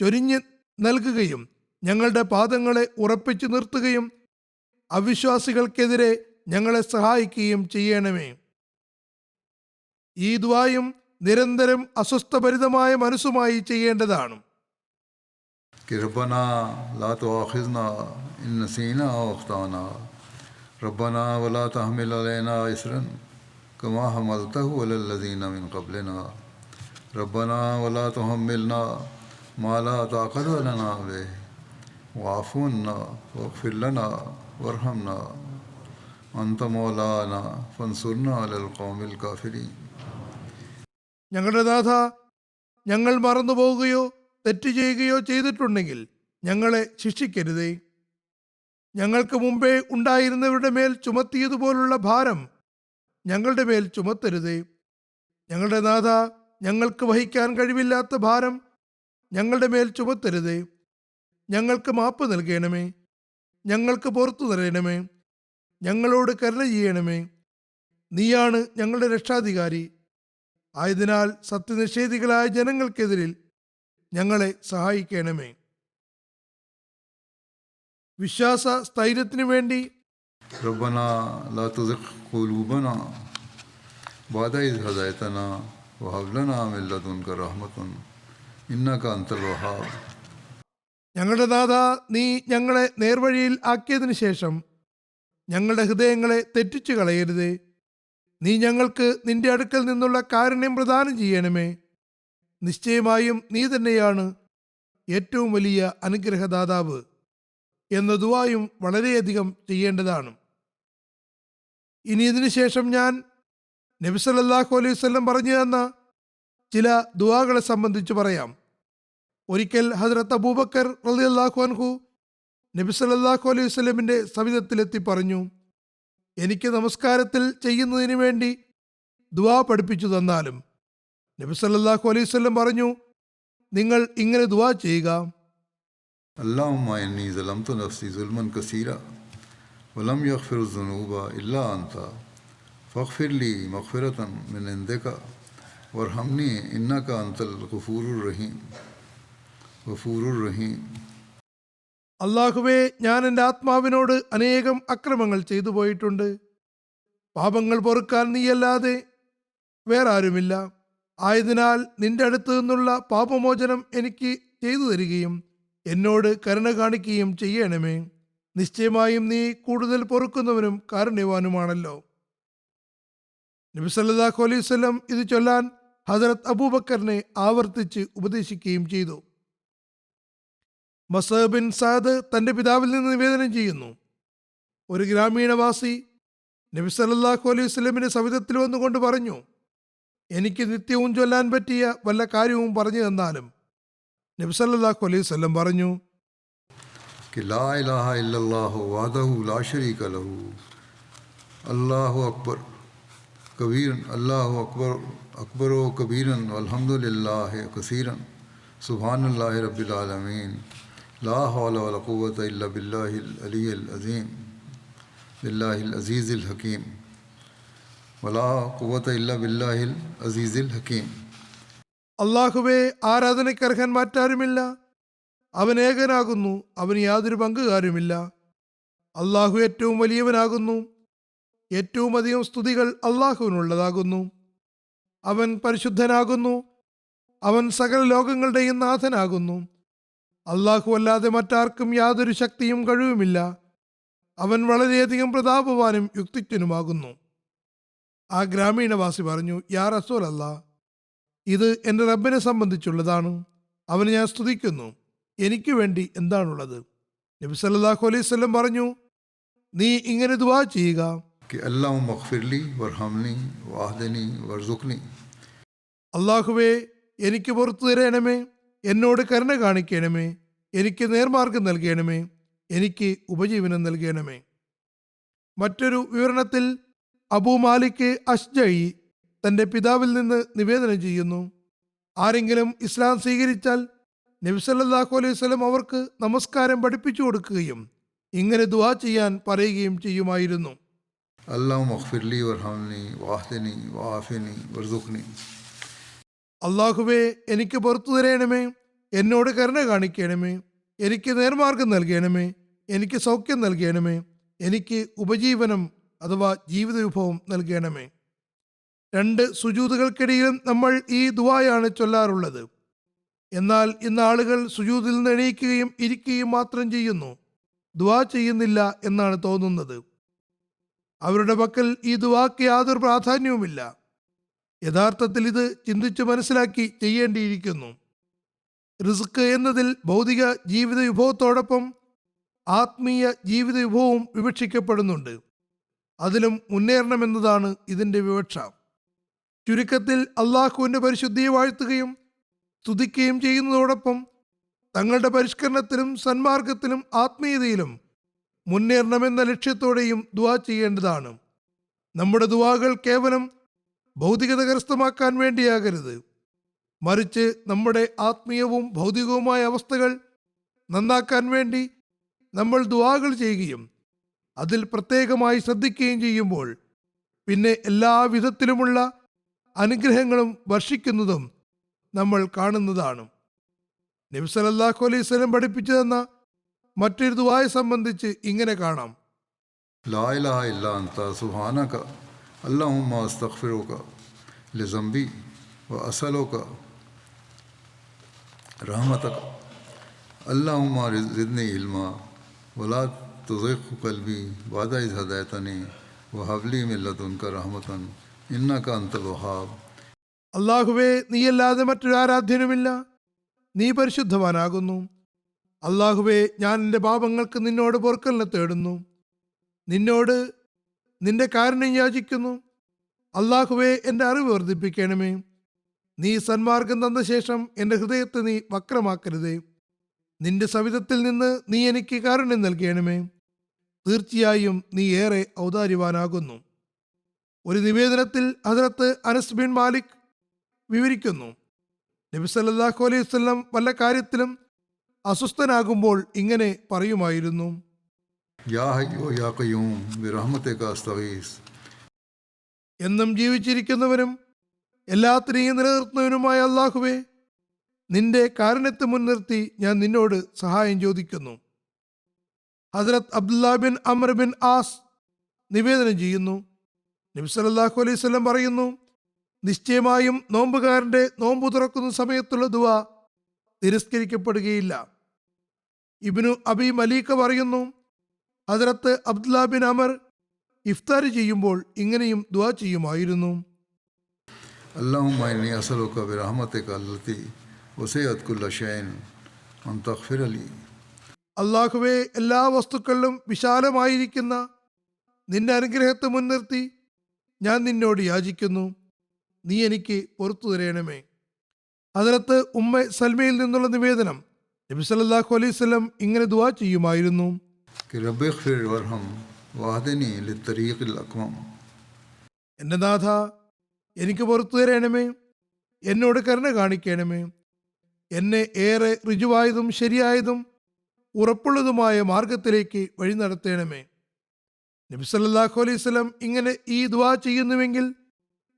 ചൊരിഞ്ഞ് നൽകുകയും ഞങ്ങളുടെ പാദങ്ങളെ ഉറപ്പിച്ചു നിർത്തുകയും അവിശ്വാസികൾക്കെതിരെ ഞങ്ങളെ സഹായിക്കുകയും ചെയ്യണമേ. ഈ ദുആയും നിരന്തരം അസ്വസ്ഥഭരിതമായ മനസ്സുമായി ചെയ്യേണ്ടതാണ്. कि रब्बना ला तुआखिज़ना इन नसीना औ अख्ताना रब्बना वला तहमिल अलैना इसरन कमा हमलतहु अलल लज़ीना मिन क़ब्लिना रब्बना वला तुहम्मिलना मा ला ताक़त लना बिह वाअफ़ु अन्ना वग़फ़िर लना वरहमना अंत मौलाना फंसुरना अलल क़ौमिल काफ़िरीन. ഞങ്ങളുടെ നാഥ, ഞങ്ങൾ മറന്നു പോവുകയോ തെറ്റ് ചെയ്യുകയോ ചെയ്തിട്ടുണ്ടെങ്കിൽ ഞങ്ങളെ ശിക്ഷിക്കരുതേ. ഞങ്ങൾക്ക് മുമ്പേ ഉണ്ടായിരുന്നവരുടെ മേൽ ചുമത്തിയതുപോലുള്ള ഭാരം ഞങ്ങളുടെ മേൽ ചുമത്തരുതേ. ഞങ്ങളുടെ നാഥ, ഞങ്ങൾക്ക് വഹിക്കാൻ കഴിവില്ലാത്ത ഭാരം ഞങ്ങളുടെ മേൽ ചുമത്തരുതേ. ഞങ്ങൾക്ക് മാപ്പ് നൽകണമേ, ഞങ്ങൾക്ക് പുറത്തു തരയണമേ, ഞങ്ങളോട് കരുണ ചെയ്യണമേ. നീയാണ് ഞങ്ങളുടെ രക്ഷാധികാരി. ആയതിനാൽ സത്യനിഷേധികളായ ജനങ്ങൾക്കെതിരിൽ ഞങ്ങളെ സഹായിക്കണമേ. വിശ്വാസ സ്ഥൈര്യത്തിനു വേണ്ടി रब्बना ला तुज़िग़ क़ुलूबना बअद इज़ हदयतना व हब लना मिन लदुनक रहमतन इन्नക അൻതൽ വഹാബ്. ഞങ്ങളുടെ നാഥ, നീ ഞങ്ങളെ നേർവഴിയിൽ ആക്കിയതിനു ശേഷം ഞങ്ങളുടെ ഹൃദയങ്ങളെ തെറ്റിച്ചു കളയരുതേ. നീ ഞങ്ങൾക്ക് നിന്റെ അടുക്കൽ നിന്നുള്ള കാരുണ്യം പ്രദാനം ചെയ്യണമേ. നിശ്ചയമായും നീ തന്നെയാണ് ഏറ്റവും വലിയ അനുഗ്രഹദാതാവ് എന്ന ദുആയും വളരെയധികം ചെയ്യേണ്ടതാണ്. ഇനി ഇതിനു ശേഷം ഞാൻ നബി സല്ലല്ലാഹു അലൈഹി വസല്ലം പറഞ്ഞു തന്ന ചില ദുആകളെ സംബന്ധിച്ച് പറയാം. ഒരിക്കൽ ഹസ്രത്ത് അബൂബക്കർ റളിയല്ലാഹു അൻഹു നബി സല്ലല്ലാഹു അലൈഹി വസല്ലമിന്റെ സവിധത്തിലെത്തി പറഞ്ഞു, എനിക്ക് നമസ്കാരത്തിൽ ചെയ്യുന്നതിന് വേണ്ടി ദുആ പഠിപ്പിച്ചു തന്നാലും. നബി സല്ലല്ലാഹു അലൈഹി വസല്ലം പറഞ്ഞു, നിങ്ങൾ ഇങ്ങനെ ദുആ ചെയ്യുക: അല്ലാഹുമ്മ ഇന്നി സലംതു നഫ്സി സുൽമൻ കസീറ വലം യഗ്ഫിറു ദുനൂബ ഇല്ലാ അൻത ഫഗ്ഫിർ ലി മഗ്ഫിറതൻ മിൻ ഇൻദിക വർഹംനി ഇന്നക അൻതൽ ഗഫൂറുർ റഹീം. അള്ളാഹുവേ, ഞാൻ എൻ്റെ ആത്മാവിനോട് അനേകം അക്രമങ്ങൾ ചെയ്തു പോയിട്ടുണ്ട്. പാപങ്ങൾ പൊറുക്കാൻ നീയല്ലാതെ വേറെ ആരുമില്ല. ആയതിനാൽ നിന്റെ അടുത്ത് നിന്നുള്ള പാപമോചനം എനിക്ക് ചെയ്തു തരികയും എന്നോട് കരുണ കാണിക്കുകയും ചെയ്യണമേ. നിശ്ചയമായും നീ കൂടുതൽ പൊറുക്കുന്നവനും കാരുണ്യവാനുമാണല്ലോ. നബി സല്ലല്ലാഹു അലൈഹി വസല്ലം ഇത് ചൊല്ലാൻ ഹദരത്ത് അബൂബക്കറിനെ ആവർത്തിച്ച് ഉപദേശിക്കുകയും ചെയ്തു. മസ്അബ് ബിൻ സഅദ് തന്റെ പിതാവിൽ നിന്ന് നിവേദനം ചെയ്യുന്നു, ഒരു ഗ്രാമീണവാസി നബി സല്ലല്ലാഹു അലൈഹി വസല്ലമിന്റെ സവിധത്തിൽ വന്നുകൊണ്ട് പറഞ്ഞു, എനിക്ക് നിത്യവും ചൊല്ലാൻ പറ്റിയ വല്ല കാര്യവും പറഞ്ഞു തന്നാലും. നബി സല്ലല്ലാഹു അലൈഹി വസല്ലം പറഞ്ഞു, कि ला इलाहा इल्लल्लाहु वहदहु ला शरीक लहू अल्लाहु अकबर कबीरन अल्लाहु अकबर अकबरो कबीरन वल्हम्दुलिल्लाहि कसीरन सुब्हानल्लाहि रब्बिल आलमीन ला हौला वला कुव्वता इल्ला बिल्लाहिल अलिय्यिल अज़ीम बिल्लाहिल अज़ीज़िल हकीम वला कुव्वता इल्ला बिल्लाहिल अज़ीज़िल हकीम. അള്ളാഹുവേ, ആരാധനയ്ക്കർഹൻ മറ്റാരുമില്ല. അവൻ ഏകനാകുന്നു, അവന് യാതൊരു പങ്കുകാരുമില്ല. അള്ളാഹു ഏറ്റവും വലിയവനാകുന്നു. ഏറ്റവും അധികം സ്തുതികൾ അള്ളാഹുവിനുള്ളതാകുന്നു. അവൻ പരിശുദ്ധനാകുന്നു. അവൻ സകല ലോകങ്ങളുടെയും നാഥനാകുന്നു. അള്ളാഹു അല്ലാതെ മറ്റാർക്കും യാതൊരു ശക്തിയും കഴിവുമില്ല. അവൻ വളരെയധികം പ്രതാപവാനും യുക്തിജ്ഞനുമാകുന്നു. ആ ഗ്രാമീണവാസി പറഞ്ഞു, യാ റസൂൽ അല്ലാ, ഇത് എൻ്റെ റബ്ബിനെ സംബന്ധിച്ചുള്ളതാണ്. അവനെ ഞാൻ സ്തുതിക്കുന്നു. എനിക്ക് വേണ്ടി എന്താണുള്ളത്? നബി സല്ലല്ലാഹു അലൈഹി വസല്ലം പറഞ്ഞു, നീ ഇങ്ങനെ ദുആ ചെയ്യുക, कि अल्लाहुम्म मग़फ़िरली वर्हमनी वाहदिनी वर्ज़ुक़नी. അള്ളാഹുവേ, എനിക്ക് പുറത്തു തരണമേ, എന്നോട് കരുണ കാണിക്കണമേ, എനിക്ക് നേർമാർഗം നൽകണമേ, എനിക്ക് ഉപജീവനം നൽകണമേ. മറ്റൊരു വിവരണത്തിൽ അബൂ മാലിക് അശ്ജഈ തന്റെ പിതാവിൽ നിന്ന് നിവേദനം ചെയ്യുന്നു, ആരെങ്കിലും ഇസ്ലാം സ്വീകരിച്ചാൽ നബി സല്ലല്ലാഹു അലൈഹി വസല്ലം അവർക്ക് നമസ്കാരം പഠിപ്പിച്ചു കൊടുക്കുകയും ഇങ്ങനെ ദുആ ചെയ്യാൻ പറയുകയും ചെയ്യുമായിരുന്നു. अल्लाहुम्म मग़फ़िरली वर्हमनी वाहदिनी वाआफ़िनी वर्ज़ुक़नी. അള്ളാഹുവേ, എനിക്ക് പുറത്തു തരണമേ, എന്നോട് കരുണ കാണിക്കണമേ, എനിക്ക് നേർമാർഗം നൽകണമേ, എനിക്ക് സൗഖ്യം നൽകണമേ, എനിക്ക് ഉപജീവനം അഥവാ ജീവിത വിഭവം നൽകണമേ. 2 സുജൂദുകൾക്കിടയിലും നമ്മൾ ഈ ദുആയാണ് ചൊല്ലാറുള്ളത്. എന്നാൽ ഇന്ന് ആളുകൾ സുജൂദിൽ നിന്ന് എണീക്കുകയും ഇരിക്കുകയും മാത്രം ചെയ്യുന്നു, ദുആ ചെയ്യുന്നില്ല എന്നാണ് തോന്നുന്നത്. അവരുടെ പക്കൽ ഈ ദുആക്ക് യാതൊരു പ്രാധാന്യവുമില്ല. യഥാർത്ഥത്തിൽ ഇത് ചിന്തിച്ചു മനസ്സിലാക്കി ചെയ്യേണ്ടിയിരിക്കുന്നു. റിസ്ക് എന്നതിൽ ഭൗതിക ജീവിത വിഭവത്തോടൊപ്പം ആത്മീയ ജീവിത വിഭവവും വിവക്ഷിക്കപ്പെടുന്നുണ്ട്. അതിലും മുന്നേറണമെന്നതാണ് ഇതിൻ്റെ വിവക്ഷ. ചുരുക്കത്തിൽ അള്ളാഹുവിൻ്റെ പരിശുദ്ധിയെ വാഴ്ത്തുകയും സ്തുതിക്കുകയും ചെയ്യുന്നതോടൊപ്പം തങ്ങളുടെ പരിഷ്കരണത്തിലും സന്മാർഗത്തിലും ആത്മീയതയിലും മുന്നേറണമെന്ന ലക്ഷ്യത്തോടെയും ദുആ ചെയ്യേണ്ടതാണ്. നമ്മുടെ ദുആകൾ കേവലം ഭൗതികത കരസ്ഥമാക്കാൻ വേണ്ടിയാകരുത്, മറിച്ച് നമ്മുടെ ആത്മീയവും ഭൗതികവുമായ അവസ്ഥകൾ നന്നാക്കാൻ വേണ്ടി നമ്മൾ ദുആകൾ ചെയ്യുകയും അതിൽ പ്രത്യേകമായി ശ്രദ്ധിക്കുകയും ചെയ്യുമ്പോൾ പിന്നെ എല്ലാ വിധത്തിലുമുള്ള അനുഗ്രഹങ്ങളും വർഷിക്കുന്നതും നമ്മൾ കാണുന്നതാണ്. നബി സല്ലല്ലാഹു അലൈഹി വസല്ലം പഠിപ്പിച്ചു തന്ന മറ്റൊരു ദുആയെ സംബന്ധിച്ച് ഇങ്ങനെ കാണാം, ला इलाहा इल्ला अंता सुब्हानका अल्लाहुम्मा अस्तग़फिरुका लिज़ंबी व असअलुका रहमतक अल्लाहुम्मा ज़िदनी इल्मा वला तुज़िग़ क़ल्बी बअद इज़ हदैतनी व हब ली मिन लदुनका रहमतन इन्नका अंतल वहाब. അള്ളാഹുവേ, നീയല്ലാതെ മറ്റൊരു ആരാധ്യനുമില്ല, നീ പരിശുദ്ധവാനാകുന്നു. അള്ളാഹുവേ, ഞാൻ എൻ്റെ പാപങ്ങൾക്ക് നിന്നോട് പൊറുക്കലിനെ തേടുന്നു, നിന്നോട് നിന്റെ കാരുണ്യം യാചിക്കുന്നു. അള്ളാഹുവേ, എൻ്റെ അറിവ് വർദ്ധിപ്പിക്കണമേ. നീ സന്മാർഗം തന്ന ശേഷം എൻ്റെ ഹൃദയത്തെ നീ വക്രമാക്കരുതേ. നിന്റെ സവിധത്തിൽ നിന്ന് നീ എനിക്ക് കാരുണ്യം നൽകണമേ. തീർച്ചയായും നീ ഏറെ ഔദാര്യവാനാകുന്നു. ഒരു നിവേദനത്തിൽ ഹദ്റത്ത് അനസ് ബിൻ മാലിക് വിവരിക്കുന്നു, നബി സല്ലല്ലാഹു അലൈഹി വസല്ലം വല്ല കാര്യത്തിലും അസ്വസ്ഥനാകുമ്പോൾ ഇങ്ങനെ പറയുമായിരുന്നു, या हय्यु या क़य्यूम बिरहमतिका अस्तगीस. എന്നും ജീവിച്ചിരിക്കുന്നവനും എല്ലാത്തിനെയും നിലനിർത്തുന്നവനുമായ അള്ളാഹുവേ, നിന്റെ കാരുണ്യത്തെ മുൻനിർത്തി ഞാൻ നിന്നോട് സഹായം ചോദിക്കുന്നു. Hazrat Abdullah bin Amr bin As നിവേദനം ചെയ്യുന്നു, നബി സല്ലല്ലാഹു അലൈഹി വസല്ലം പറയുന്നു, നിശ്ചയമായും നോമ്പുകാരന്റെ നോമ്പ് തുറക്കുന്ന സമയത്തുള്ള ദുആ തിരസ്കരിക്കപ്പെടുകയില്ല. ഇബ്നു അബി മലീക പറയുന്നു, ഹസ്രത്ത് അബ്ദുല്ല ബിൻ അമർ ഇഫ്താർ ചെയ്യുമ്പോൾ ഇങ്ങനെയും ദുആ ചെയ്യുമായിരുന്നു. اللهم إني أسألك برحمتك التي وسعت كل شيء أن تغفر لي. അള്ളാഹുവെ, എല്ലാ വസ്തുക്കളിലും വിശാലമായിരിക്കുന്ന നിന്റെ അനുഗ്രഹത്തെ മുൻനിർത്തി ഞാൻ നിന്നോട് യാചിക്കുന്നു, നീ എനിക്ക് പുറത്തു തരയണമേ. ഹദ്റത്ത് ഉമ്മ സൽമയിൽ നിന്നുള്ള നിവേദനം, നബി സല്ലല്ലാഹു അലൈഹി വസല്ലം ഇങ്ങനെ ദുആ ചെയ്യുമായിരുന്നു, कि रब इग़फिर वरहम वाहदिनी लित्तरीक़ अल-अक़वम. എൻ്റെ നാഥ, എനിക്ക് പുറത്തു തരണമേ, എന്നോട് കരുണ കാണിക്കണമേ, എന്നെ ഏറെ ഋജുവായതും ശരിയായതും ഉറപ്പുള്ളതുമായ മാർഗത്തിലേക്ക് വഴി നടത്തണമേ. നബി സല്ലല്ലാഹു അലൈഹി വസല്ലം ഇങ്ങനെ ഈ ദുആ ചെയ്യുന്നുവെങ്കിൽ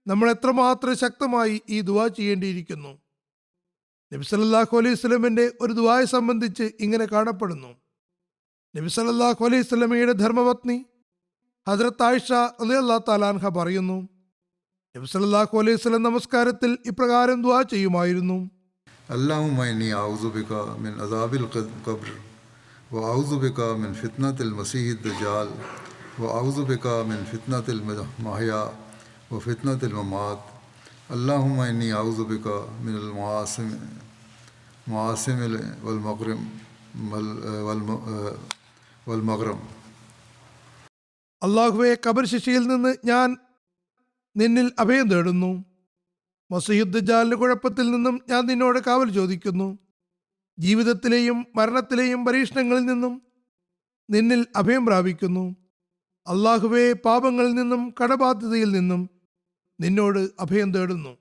നമ്മൾ എത്രമാത്രം ശക്തമായി ഈ ദുആ ചെയ്യേണ്ടിയിരിക്കുന്നു. നബി സല്ലല്ലാഹു അലൈഹി വസല്ലമിന്റെ ഒരു ദുആയെ സംബന്ധിച്ച് ഇങ്ങനെ കാണപ്പെടുന്നു. നബി സല്ലല്ലാഹു അലൈഹി വസല്ലമയുടെ ധർമ്മപത്നി ഹദ്റത്ത് ആയിഷ റളിയല്ലാഹു തആല അൻഹ പറയുന്നു, നബി സല്ലല്ലാഹു അലൈഹി വസല്ലം നമസ്കാരത്തിൽ ഇപ്രകാരം ദുആ ചെയ്യുമായിരുന്നു, اللهم إني أعوذ بك من عذاب القبر وأعوذ بك من فتنة المسيح الدجال وأعوذ بك من فتنة المحيا وفتنة الممات. اللهم إني أعوذ بك من المعاصم والمغرم. അള്ളാഹുവെ, ഖബർ ശിക്ഷയിൽ നിന്ന് ഞാൻ നിന്നിൽ അഭയം തേടുന്നു. മസീഹ് ദജ്ജാലിന്റെ കുഴപ്പത്തിൽ നിന്നും ഞാൻ നിന്നോട് കാവൽ ചോദിക്കുന്നു. ജീവിതത്തിലെയും മരണത്തിലെയും പരീക്ഷണങ്ങളിൽ നിന്നും നിന്നിൽ അഭയം പ്രാപിക്കുന്നു. അള്ളാഹുവെ, പാപങ്ങളിൽ നിന്നും കടബാധ്യതയിൽ നിന്നും നിന്നോട് അഭയം തേടുന്നു.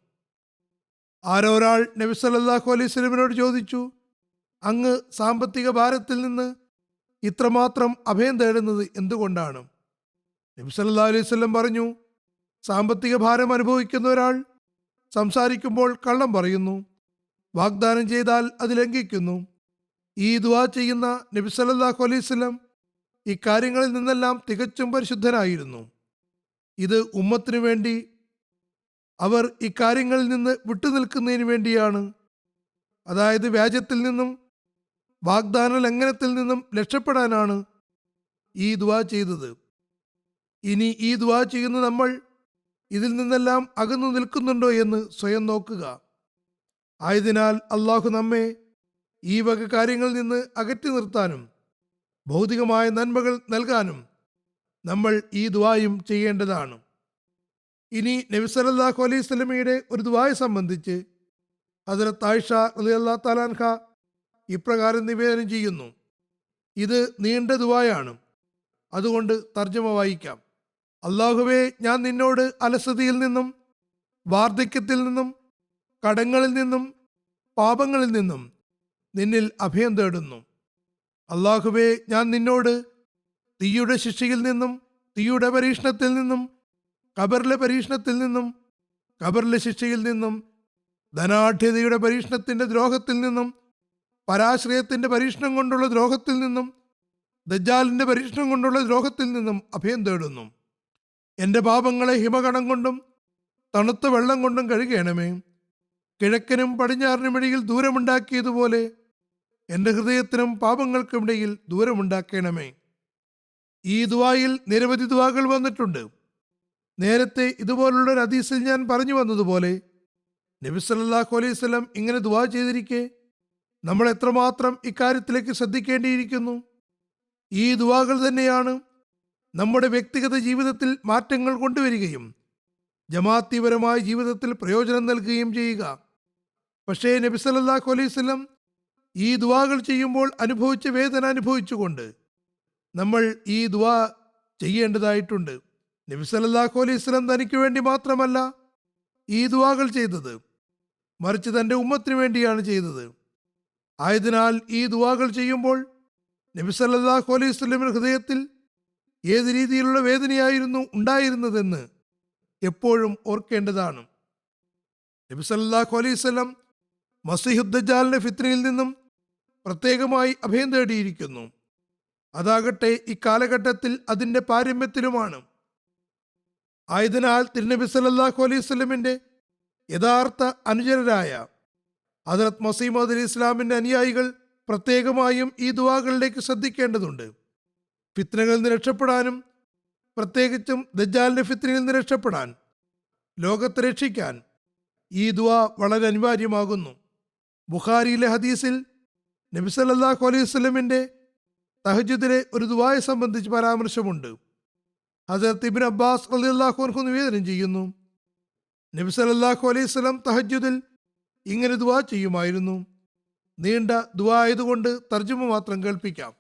ആരൊരാൾ നബി സല്ലല്ലാഹു അലൈഹി വസല്ലമിനോട് ചോദിച്ചു, അങ്ങ് സാമ്പത്തിക ഭാരത്തിൽ നിന്ന് ഇത്രമാത്രം അഭയം തേടുന്നത് എന്തുകൊണ്ടാണ്? നബി സല്ലല്ലാഹു അലൈഹി വസല്ലം പറഞ്ഞു, സാമ്പത്തിക ഭാരം അനുഭവിക്കുന്ന ഒരാൾ സംസാരിക്കുമ്പോൾ കള്ളം പറയുന്നു, വാഗ്ദാനം ചെയ്താൽ അത് ലംഘിക്കുന്നു. ഈ ദുആ ചെയ്യുന്ന നബി സല്ലല്ലാഹു അലൈഹി വസല്ലം ഇക്കാര്യങ്ങളിൽ നിന്നെല്ലാം തികച്ചും പരിശുദ്ധനായിരുന്നു. ഇത് ഉമ്മത്തിനു വേണ്ടി അവർ ഇക്കാര്യങ്ങളിൽ നിന്ന് വിട്ടുനിൽക്കുന്നതിന് വേണ്ടിയാണ്. അതായത് വ്യാജത്തിൽ നിന്നും വാഗ്ദാന ലംഘനത്തിൽ നിന്നും രക്ഷപ്പെടാനാണ് ഈ ദുആ ചെയ്തത്. ഇനി ഈ ദുആ ചെയ്യുന്ന നമ്മൾ ഇതിൽ നിന്നെല്ലാം അകന്നു നിൽക്കുന്നുണ്ടോ എന്ന് സ്വയം നോക്കുക. ആയതിനാൽ അള്ളാഹു നമ്മെ ഈ വക കാര്യങ്ങളിൽ നിന്ന് അകറ്റി നിർത്താനും ഭൗതികമായ നന്മകൾ നൽകാനും നമ്മൾ ഈ ദുആയും ചെയ്യേണ്ടതാണ്. ഇനി നബി സല്ലല്ലാഹു അലൈഹി വസല്ലമയുടെ ഒരു ദുആയെ സംബന്ധിച്ച് ഹദ്റത്ത് ആയിഷ റളിയല്ലാഹു തആല അൻഹ ഇപ്രകാരം നിവേദനം ചെയ്യുന്നു. ഇത് നീണ്ട ദുആയാണ്, അതുകൊണ്ട് തർജ്ജമ വായിക്കാം. അള്ളാഹുവേ, ഞാൻ നിന്നോട് അലസതയിൽ നിന്നും വാർദ്ധക്യത്തിൽ നിന്നും കടങ്ങളിൽ നിന്നും പാപങ്ങളിൽ നിന്നും നിന്നിൽ അഭയം തേടുന്നു. അള്ളാഹുവേ, ഞാൻ നിന്നോട് തീയുടെ ശിക്ഷയിൽ നിന്നും തീയുടെ പരീക്ഷണത്തിൽ നിന്നും ഖബറിലെ പരീക്ഷണത്തിൽ നിന്നും ഖബറിലെ ശിക്ഷയിൽ നിന്നും ധനാഢ്യതയുടെ പരീക്ഷണത്തിന്റെ ദ്രോഹത്തിൽ നിന്നും പരാശ്രയത്തിന്റെ പരീക്ഷണം കൊണ്ടുള്ള ദ്രോഹത്തിൽ നിന്നും ദജ്ജാലിന്റെ പരീക്ഷണം കൊണ്ടുള്ള ദ്രോഹത്തിൽ നിന്നും അഭയം തേടുന്നു. എൻ്റെ പാപങ്ങളെ ഹിമകണം കൊണ്ടും തണുത്ത വെള്ളം കൊണ്ടും കഴുകണമേ. കിഴക്കനും പടിഞ്ഞാറിനുമിടയിൽ ദൂരമുണ്ടാക്കിയതുപോലെ എൻ്റെ ഹൃദയത്തിനും പാപങ്ങൾക്കുമിടയിൽ ദൂരമുണ്ടാക്കണമേ. ഈ ദുആയിൽ നിരവധി ദുആകൾ വന്നിട്ടുണ്ട്. നേരത്തെ ഇതുപോലുള്ളൊരു ഹദീസിൽ ഞാൻ പറഞ്ഞു വന്നതുപോലെ നബി സല്ലല്ലാഹു അലൈഹി വസല്ലം ഇങ്ങനെ ദുആ ചെയ്തിരിക്കെ നമ്മൾ എത്രമാത്രം ഇക്കാര്യത്തിലേക്ക് ശ്രദ്ധിക്കേണ്ടിയിരിക്കുന്നു. ഈ ദുആകൾ തന്നെയാണ് നമ്മുടെ വ്യക്തിഗത ജീവിതത്തിൽ മാറ്റങ്ങൾ കൊണ്ടുവരികയും ജമാഅത്തിപരമായ ജീവിതത്തിൽ പ്രയോജനം നൽകുകയും ചെയ്യുക. പക്ഷേ നബി സല്ലല്ലാഹു അലൈഹി വസല്ലം ഈ ദുആകൾ ചെയ്യുമ്പോൾ അനുഭവിച്ച വേദന അനുഭവിച്ചുകൊണ്ട് നമ്മൾ ഈ ദുആ ചെയ്യേണ്ടതായിട്ടുണ്ട്. നബി സല്ലല്ലാഹു അലൈഹി വസല്ലം തനിക്ക് വേണ്ടി മാത്രമല്ല ഈ ദുആകൾ ചെയ്തത്, മറിച്ച് തൻ്റെ ഉമ്മത്തിന് വേണ്ടിയാണ് ചെയ്തത്. ആയതിനാൽ ഈ ദുആകൾ ചെയ്യുമ്പോൾ നബി സല്ലല്ലാഹു അലൈഹി വസല്ലമിന്റെ ഹൃദയത്തിൽ ഏത് രീതിയിലുള്ള വേദനയായിരുന്നു ഉണ്ടായിരുന്നതെന്ന് എപ്പോഴും ഓർക്കേണ്ടതാണ്. നബി സല്ലല്ലാഹു അലൈഹി വസല്ലം മസീഹുദ് ദജ്ജാലിന്റെ ഫിത്നയിൽ നിന്നും പ്രത്യേകമായി അഭയം തേടിയിരിക്കുന്നു. അതാകട്ടെ ഇക്കാലഘട്ടത്തിൽ അതിൻ്റെ പാരമ്യത്തിലുമാണ്. ആയതിനാൽ തിരുനബി സല്ലല്ലാഹു അലൈഹി വസല്ലമിന്റെ യഥാർത്ഥ അനുചരരായ ഹദ്റത്ത് മസീഹ് മൗഊദ് അലൈഹി ഇസ്ലാമിന്റെ അനുയായികൾ പ്രത്യേകമായും ഈ ദുആകളിലേക്ക് ശ്രദ്ധിക്കേണ്ടതുണ്ട്. ഫിത്നകളിൽ നിന്ന് രക്ഷപ്പെടാനും പ്രത്യേകിച്ചും ദജ്ജാലിന്റെ ഫിത്നയിൽ നിന്ന് രക്ഷപ്പെടാൻ, ലോകത്തെ രക്ഷിക്കാൻ ഈ ദുആ വളരെ അനിവാര്യമാകുന്നു. ബുഖാരിയിലെ ഹദീസിൽ നബി സല്ലല്ലാഹു അലൈഹി വസല്ലമിന്റെ തഹജ്ജുദിലെ ഒരു ദുആയെ സംബന്ധിച്ച് പരാമർശമുണ്ട്. ഹസ്രത്ത് ഇബ്നു അബ്ബാസ് റളിയല്ലാഹു അൻഹു നിവേദനം ചെയ്യുന്നു, നബി സല്ലല്ലാഹു അലൈഹി വസല്ലം തഹജ്ജുദിൽ ഇങ്ങനെ ദുആ ചെയ്യുമായിരുന്നു. നീണ്ട ദുആ ആയതുകൊണ്ട് തർജ്ജമ മാത്രം കേൾപ്പിക്കാം.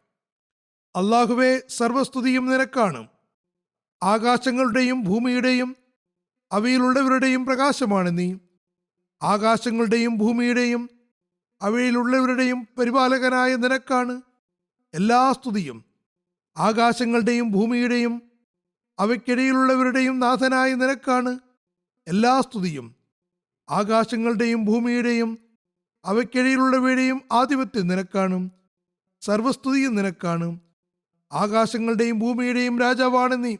അല്ലാഹുവേ, സർവസ്തുതിയും നിനക്കാണ്. ആകാശങ്ങളുടെയും ഭൂമിയുടെയും അവയിലുള്ളവരുടെയും പ്രകാശമാണ് നീ. ആകാശങ്ങളുടെയും ഭൂമിയുടെയും അവയിലുള്ളവരുടെയും പരിപാലകനായ നിനക്കാണ് എല്ലാ സ്തുതിയും. ആകാശങ്ങളുടെയും ഭൂമിയുടെയും അവയ്ക്കിടയിലുള്ളവരുടെയും നാഥനായ നിനക്കാണ് എല്ലാ സ്തുതിയും. ആകാശങ്ങളുടെയും ഭൂമിയുടെയും അവയ്ക്കിടയിലുള്ളവയുടെയും ആധിപത്യം നിനക്കാണ്. സർവസ്തുതിയും നിനക്കാണ്. ആകാശങ്ങളുടെയും ഭൂമിയുടെയും രാജാവാണ് നീ.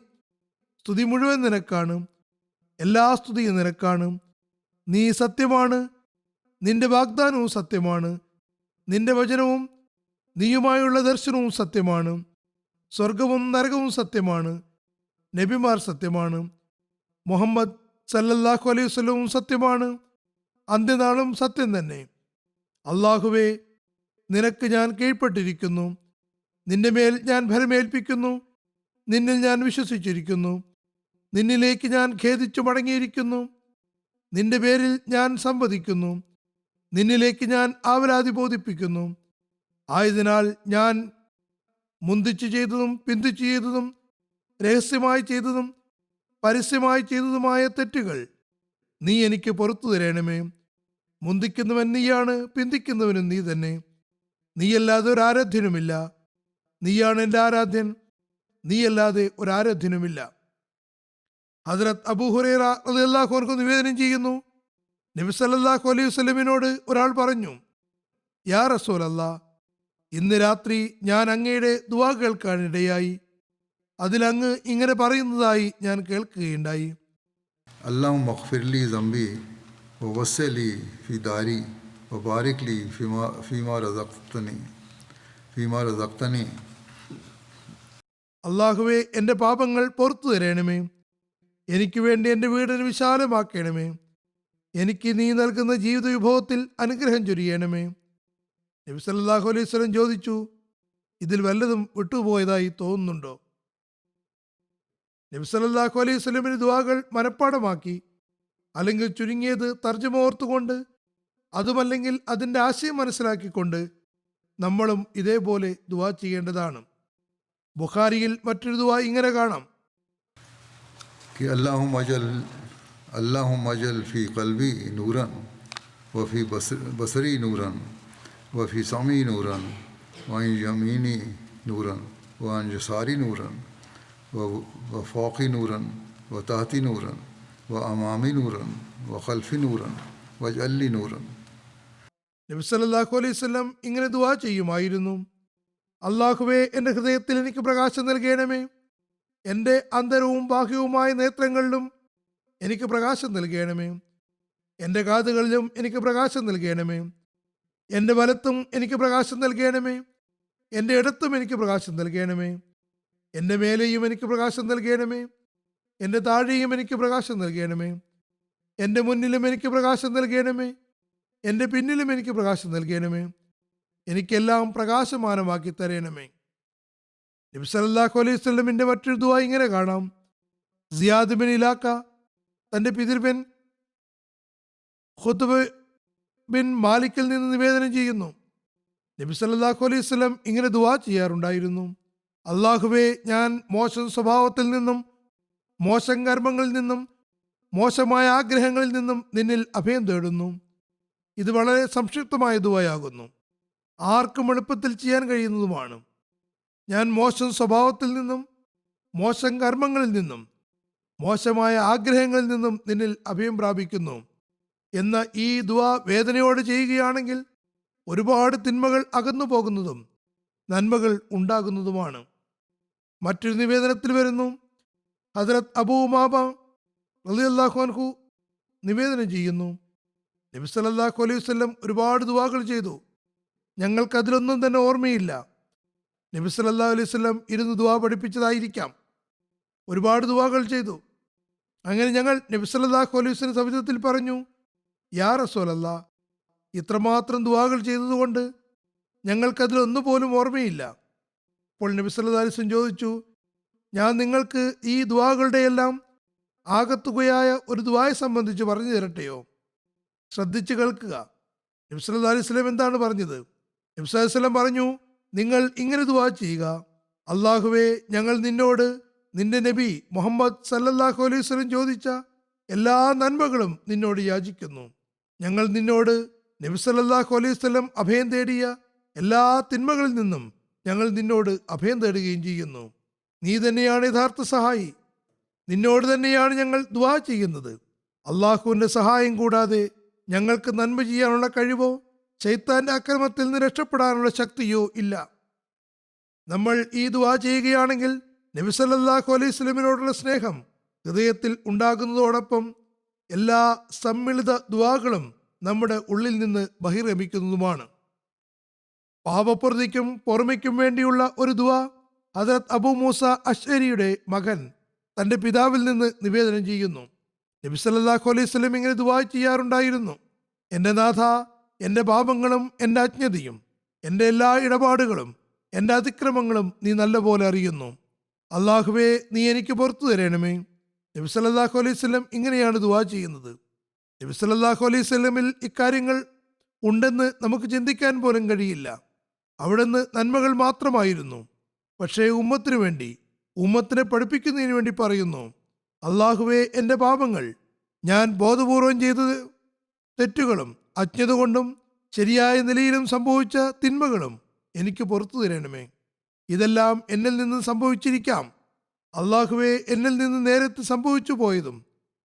സ്തുതി മുഴുവൻ നിനക്കാണ്. എല്ലാ സ്തുതിയും നിനക്കാണ്. നീ സത്യമാണ്. നിന്റെ വാഗ്ദാനവും സത്യമാണ്. നിന്റെ വചനവും നീയുമായുള്ള ദർശനവും സത്യമാണ്. സ്വർഗവും നരകവും സത്യമാണ്. നബിമാർ സത്യമാണ്. മുഹമ്മദ് സല്ലല്ലാഹു അലൈഹി വസല്ലവും സത്യമാണ്. അന്ത്യനാളും സത്യം തന്നെ. അല്ലാഹുവേ, നിനക്ക് ഞാൻ കീഴ്പ്പെട്ടിരിക്കുന്നു. നിന്റെ മേൽ ഞാൻ ഭരമേൽപ്പിക്കുന്നു. നിന്നിൽ ഞാൻ വിശ്വസിച്ചിരിക്കുന്നു. നിന്നിലേക്ക് ഞാൻ ഖേദിച്ചു മടങ്ങിയിരിക്കുന്നു. നിന്റെ പേരിൽ ഞാൻ സംവദിക്കുന്നു. നിന്നിലേക്ക് ഞാൻ ആവലാതി ബോധിപ്പിക്കുന്നു. ആയതിനാൽ ഞാൻ മുന്തിച്ചു ചെയ്തതും പിന്തിച്ചു ചെയ്തതും രഹസ്യമായി ചെയ്തതും പരസ്യമായി ചെയ്തതുമായ തെറ്റുകൾ നീ എനിക്ക് പുറത്തു തരണമേ. മുന്തിക്കുന്നവൻ നീയാണ്, പിന്തിക്കുന്നവനും നീ തന്നെ. നീയല്ലാതെ ഒരു ആരാധ്യനുമില്ല. നീയാണ് എൻ്റെ ആരാധ്യൻ. നീയല്ലാതെ ഒരു ആരാധ്യനുമില്ല. ഹദ്റത്ത് അബൂ ഹുറൈറ റളിയല്ലാഹു അൻഹു നിവേദനം ചെയ്യുന്നു, നബി സല്ലല്ലാഹു അലൈഹി വസല്ലമിനോട് ഒരാൾ പറഞ്ഞു, യാ റസൂലല്ലാഹ്, ഇന്ന് രാത്രി ഞാൻ അങ്ങയുടെ ദുആ കേൾക്കാനിടയായി. അതിലങ്ങ് ഇങ്ങനെ പറയുന്നതായി ഞാൻ കേൾക്കുകയുണ്ടായി. അല്ലാഹുമ്മ ഗ്ഫിർ ലി ദംബി വവസ്സി ലി ഫി ദാരി വബാരിക് ലി ഫീമാ റസഖ്തനി. അല്ലാഹുവേ, എൻ്റെ പാപങ്ങൾ പുറത്തു തരണമേ. എനിക്ക് വേണ്ടി എൻ്റെ വീടിന് വിശാലമാക്കണമേ. എനിക്ക് നീ നൽകുന്ന ജീവിത വിഭവത്തിൽ അനുഗ്രഹം ചൊരിയണമേ. നബി സല്ലല്ലാഹു അലൈഹി വസല്ലം ചോദിച്ചു, ഇതിൽ വല്ലതും വിട്ടുപോയതായി തോന്നുന്നുണ്ടോ? നബി സല്ലല്ലാഹു അലൈഹി വസല്ലമിന് ദുആകൾ മനഃപ്പാഠമാക്കി, അല്ലെങ്കിൽ ചുരുങ്ങിയത് തർജ്ജമ ഓർത്തുകൊണ്ട്, അതുമല്ലെങ്കിൽ അതിൻ്റെ ആശയം മനസ്സിലാക്കിക്കൊണ്ട് നമ്മളും ഇതേപോലെ ദുആ ചെയ്യേണ്ടതാണ്. ബുഖാരിയിൽ മറ്റൊരു ദുആ ഇങ്ങനെ കാണാം, അല്ലാഹുമ്മ അജൽ ഫി ഖൽബി നൂറൻ വഫി ബസരി നൂറൻ വഫി സമീ നൂറൻ വഅൻ യമീനി നൂറൻ വഅൻ യസാരി നൂറൻ വഫൗഖി നൂറൻ വതഹതി നൂറൻ വഅമാമി നൂറൻ വഖൽഫി നൂറൻ വജ്അൽ ലി നൂറൻ. നബി സല്ലല്ലാഹു അലൈഹി വസല്ലം ഇങ്ങനെ ദുആ ചെയ്യുമായിരുന്നു, അല്ലാഹുവേ, എൻ്റെ ഹൃദയത്തിൽ എനിക്ക് പ്രകാശം നൽകണമേ. എൻ്റെ അന്തരവും ബാഹ്യവുമായ നേത്രങ്ങളിലും എനിക്ക് പ്രകാശം നൽകണമേ. എൻ്റെ കാതുകളിലും എനിക്ക് പ്രകാശം നൽകണമേ. എൻ്റെ വലത്തും എനിക്ക് പ്രകാശം നൽകണമേ. എൻ്റെ ഇടത്തും എനിക്ക് പ്രകാശം നൽകണമേ. എൻ്റെ മേലെയും എനിക്ക് പ്രകാശം നൽകണമേ. എൻ്റെ താഴെയും എനിക്ക് പ്രകാശം നൽകണമേ. എൻ്റെ മുന്നിലും എനിക്ക് പ്രകാശം നൽകണമേ. എൻ്റെ പിന്നിലും എനിക്ക് പ്രകാശം നൽകണമേ. എനിക്കെല്ലാം പ്രകാശമാനമാക്കി തരണമേ. നബി സല്ലല്ലാഹു അലൈഹി വസല്ലമിന്റെ മറ്റൊരു ദുആ ഇങ്ങനെ കാണാം, സിയാദ് ബിൻ ഇലാക്ക തൻ്റെ പിതൃവൻ ഖുത്ബ് ബിൻ മാലിക്കിൽ നിന്ന് നിവേദനം ചെയ്യുന്നു, നബി സല്ലല്ലാഹു അലൈഹി വസല്ലം ഇങ്ങനെ ദുആ ചെയ്യാറുണ്ടായിരുന്നു, അല്ലാഹുവേ, ഞാൻ മോശം സ്വഭാവത്തിൽ നിന്നും മോശം കർമ്മങ്ങളിൽ നിന്നും മോശമായ ആഗ്രഹങ്ങളിൽ നിന്നും നിന്നിൽ അഭയം തേടുന്നു. ഇത് വളരെ സംക്ഷിപ്തമായ ദുആയാകുന്നു, ആർക്കും എളുപ്പത്തിൽ ചെയ്യാൻ കഴിയുന്നതുമാണ്. ഞാൻ മോശം സ്വഭാവത്തിൽ നിന്നും മോശം കർമ്മങ്ങളിൽ നിന്നും മോശമായ ആഗ്രഹങ്ങളിൽ നിന്നും നിന്നിൽ അഭയം പ്രാപിക്കുന്നു എന്ന ഈ ദുആ വേദനയോടെ ചെയ്യുകയാണെങ്കിൽ ഒരുപാട് തിന്മകൾ അകന്നു പോകുന്നതും നന്മകൾ ഉണ്ടാകുന്നതുമാണ്. മറ്റൊരു നിവേദനത്തിൽ വരുന്നു, ഹദ്രത്ത് അബൂ ഉമാമ റളിയല്ലാഹു അൻഹു നിവേദനം ചെയ്യുന്നു, നബി സല്ലല്ലാഹു അലൈഹി വസല്ലം ഒരുപാട് ദുആകൾ ചെയ്തു. ഞങ്ങൾക്ക് അതിലൊന്നും തന്നെ ഓർമ്മയില്ല. നബി സല്ലല്ലാഹു അലൈഹി വസല്ലം ഇരുന്ന് ദുആ പഠിപ്പിച്ചതായിരിക്കാം. ഒരുപാട് ദുആകൾ ചെയ്തു. അങ്ങനെ ഞങ്ങൾ നബി സല്ലല്ലാഹു അലൈഹി വസല്ലം സവിധത്തിൽ പറഞ്ഞു, യാ റസൂലല്ലാ, ഇത്രമാത്രം ദുആകൾ ചെയ്തതുകൊണ്ട് ഞങ്ങൾക്കതിലൊന്നു പോലും ഓർമ്മയില്ല. അപ്പോൾ നബി സല്ലല്ലാഹു അലൈഹി വസല്ലം ചോദിച്ചു, ഞാൻ നിങ്ങൾക്ക് ഈ ദുആകളുടെ എല്ലാം ആകത്തുകയായ ഒരു ദുആയെ സംബന്ധിച്ച് പറഞ്ഞു തരട്ടെയോ? ശ്രദ്ധിച്ച് കേൾക്കുക. നബി സല്ലല്ലാഹു അലൈഹി വസല്ലം എന്താണ് പറഞ്ഞത്? നബി സല്ലല്ലാഹു അലൈഹി വസല്ലം പറഞ്ഞു, നിങ്ങൾ ഇങ്ങനെ ദുആ ചെയ്യുക, അള്ളാഹുവേ, ഞങ്ങൾ നിന്നോട് നിന്റെ നബി മുഹമ്മദ് സല്ലല്ലാഹു അലൈഹി വസല്ലം ചോദിച്ച എല്ലാ നന്മകളും നിന്നോട് യാചിക്കുന്നു. ഞങ്ങൾ നിന്നോട് നബി സല്ലല്ലാഹു അലൈഹി വസല്ലം അഭയം തേടിയ എല്ലാ തിന്മകളിൽ നിന്നും ഞങ്ങൾ നിന്നോട് അഭയം തേടുകയും ചെയ്യുന്നു. നീ തന്നെയാണ് യഥാർത്ഥ സഹായി. നിന്നോട് തന്നെയാണ് ഞങ്ങൾ ദുആ ചെയ്യുന്നത്. അള്ളാഹുവിൻ്റെ സഹായം കൂടാതെ ഞങ്ങൾക്ക് നന്മ ചെയ്യാനുള്ള കഴിവോ ശൈത്താന്റെ അക്രമത്തിൽ നിന്ന് രക്ഷപ്പെടാനുള്ള ശക്തിയോ ഇല്ല. നമ്മൾ ഈ ദുആ ചെയ്യുകയാണെങ്കിൽ നബി സല്ലല്ലാഹു അലൈഹി വസല്ലമിനോടുള്ള സ്നേഹം ഹൃദയത്തിൽ ഉണ്ടാകുന്നതോടൊപ്പം എല്ലാ സമ്മിളിത ദുആകളും നമ്മുടെ ഉള്ളിൽ നിന്ന് ബഹിർഗമിക്കുന്നതുമാണ്. പാപപ്രതിക്കും പുറമയ്ക്കും വേണ്ടിയുള്ള ഒരു ദുആ ഹദ്രത്ത് അബൂ മൂസ അശ്അരിയുടെ മകൻ തൻ്റെ പിതാവിൽ നിന്ന് നിവേദനം ചെയ്യുന്നു. നബി സല്ലല്ലാഹു അലൈഹി വസല്ലം ഇങ്ങനെ ദുആ ചെയ്യാറുണ്ടായിരുന്നു, എൻ്റെ നാഥ, എൻ്റെ പാപങ്ങളും എൻ്റെ അജ്ഞതയും എൻ്റെ എല്ലാ ഇടപാടുകളും എൻ്റെ അതിക്രമങ്ങളും നീ നല്ലപോലെ അറിയുന്നു. അള്ളാഹുവേ, നീ എനിക്ക് പുറത്തു തരണമേ. നബി സല്ലല്ലാഹു അലൈഹി വസല്ലം ഇങ്ങനെയാണ് ദുആ ചെയ്യുന്നത്. നബി സല്ലല്ലാഹു അലൈഹി വസല്ലമിൽ ഇക്കാര്യങ്ങൾ ഉണ്ടെന്ന് നമുക്ക് ചിന്തിക്കാൻ പോലും കഴിയില്ല. അവിടുന്ന് നന്മകൾ മാത്രമായിരുന്നു. പക്ഷേ ഉമ്മത്തിനു വേണ്ടി, ഉമ്മത്തിനെ പഠിപ്പിക്കുന്നതിന് വേണ്ടി പറയുന്നു, അള്ളാഹുവേ, എൻ്റെ പാപങ്ങൾ, ഞാൻ ബോധപൂർവം ചെയ്തത് തെറ്റുകളും അജ്ഞത കൊണ്ടും ശരിയായ നിലയിലും സംഭവിച്ച തിന്മകളും എനിക്ക് പുറത്തു തരണമേ. ഇതെല്ലാം എന്നിൽ നിന്ന് സംഭവിച്ചിരിക്കാം. അള്ളാഹുവേ, എന്നിൽ നിന്ന് നേരത്തെ സംഭവിച്ചു പോയതും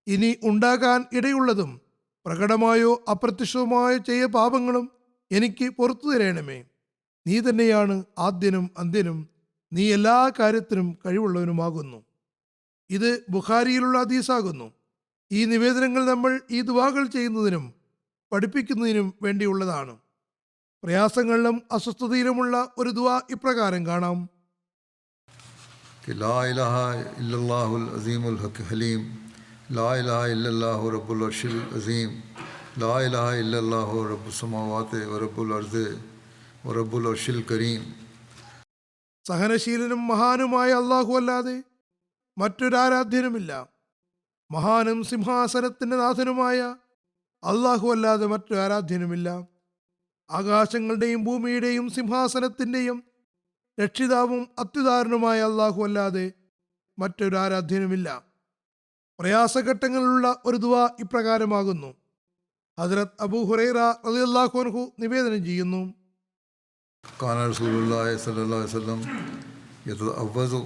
ഇനി ഉണ്ടാകാൻ ഇടയുള്ളതും പ്രകടമായോ അപ്രത്യക്ഷമായോ ചെയ്ത പാപങ്ങളും എനിക്ക് പുറത്തു തരണമേ. നീ തന്നെയാണ് ആദ്യനും അന്ത്യനും, നീ എല്ലാ കാര്യത്തിനും കഴിവുള്ളവനുമാകുന്നു. ഇത് ബുഖാരിയിലുള്ള ഹദീസാകുന്നു. ഈ നിവേദനങ്ങൾ നമ്മൾ ഈ ദുആകൾ ചെയ്യുന്നതിനും പഠിപ്പിക്കുന്നതിനും വേണ്ടിയുള്ളതാണ്. പ്രയാസങ്ങളിലും അസ്വസ്ഥതയിലുമുള്ള ഒരു ദുആ ഇപ്രകാരം കാണാം: ലാ ഇലാഹ ഇല്ലല്ലാഹുൽ അസീമുൽ ഹലീം, ലാ ഇലാഹ ഇല്ലല്ലാഹു റബ്ബുൽ അർശിൽ അസീം, ലാ ഇലാഹ ഇല്ലല്ലാഹു റബ്ബുസ് സമാവാതി വ റബ്ബുൽ അർദി വ റബ്ബുൽ അർശിൽ കരീം. സഹനശീലനും മഹാനുമായ അള്ളാഹു അല്ലാതെ മറ്റൊരാരാധ്യനുമില്ല. മഹാനും സിംഹാസനത്തിന്റെ നാഥനുമായ അള്ളാഹു അല്ലാതെ മറ്റൊരു ആരാധ്യനുമില്ല. ആകാശങ്ങളുടെയും ഭൂമിയുടെയും സിംഹാസനത്തിന്റെയും രക്ഷിതാവും അത്യുദാരനുമായ അള്ളാഹു അല്ലാതെ മറ്റൊരു ആരാധ്യനുമില്ല. പ്രയാസഘട്ടങ്ങളിലുള്ള ഒരു ദുആ ഇപ്രകാരമാകുന്നു. ഹദ്രത്ത് അബൂ ഹുറൈറ റളിയല്ലാഹു അൻഹു നിവേദനം ചെയ്യുന്നു, കാന റസൂലുള്ളാഹി സ്വല്ലല്ലാഹു അലൈഹി വസല്ലം യതഅവ്വസു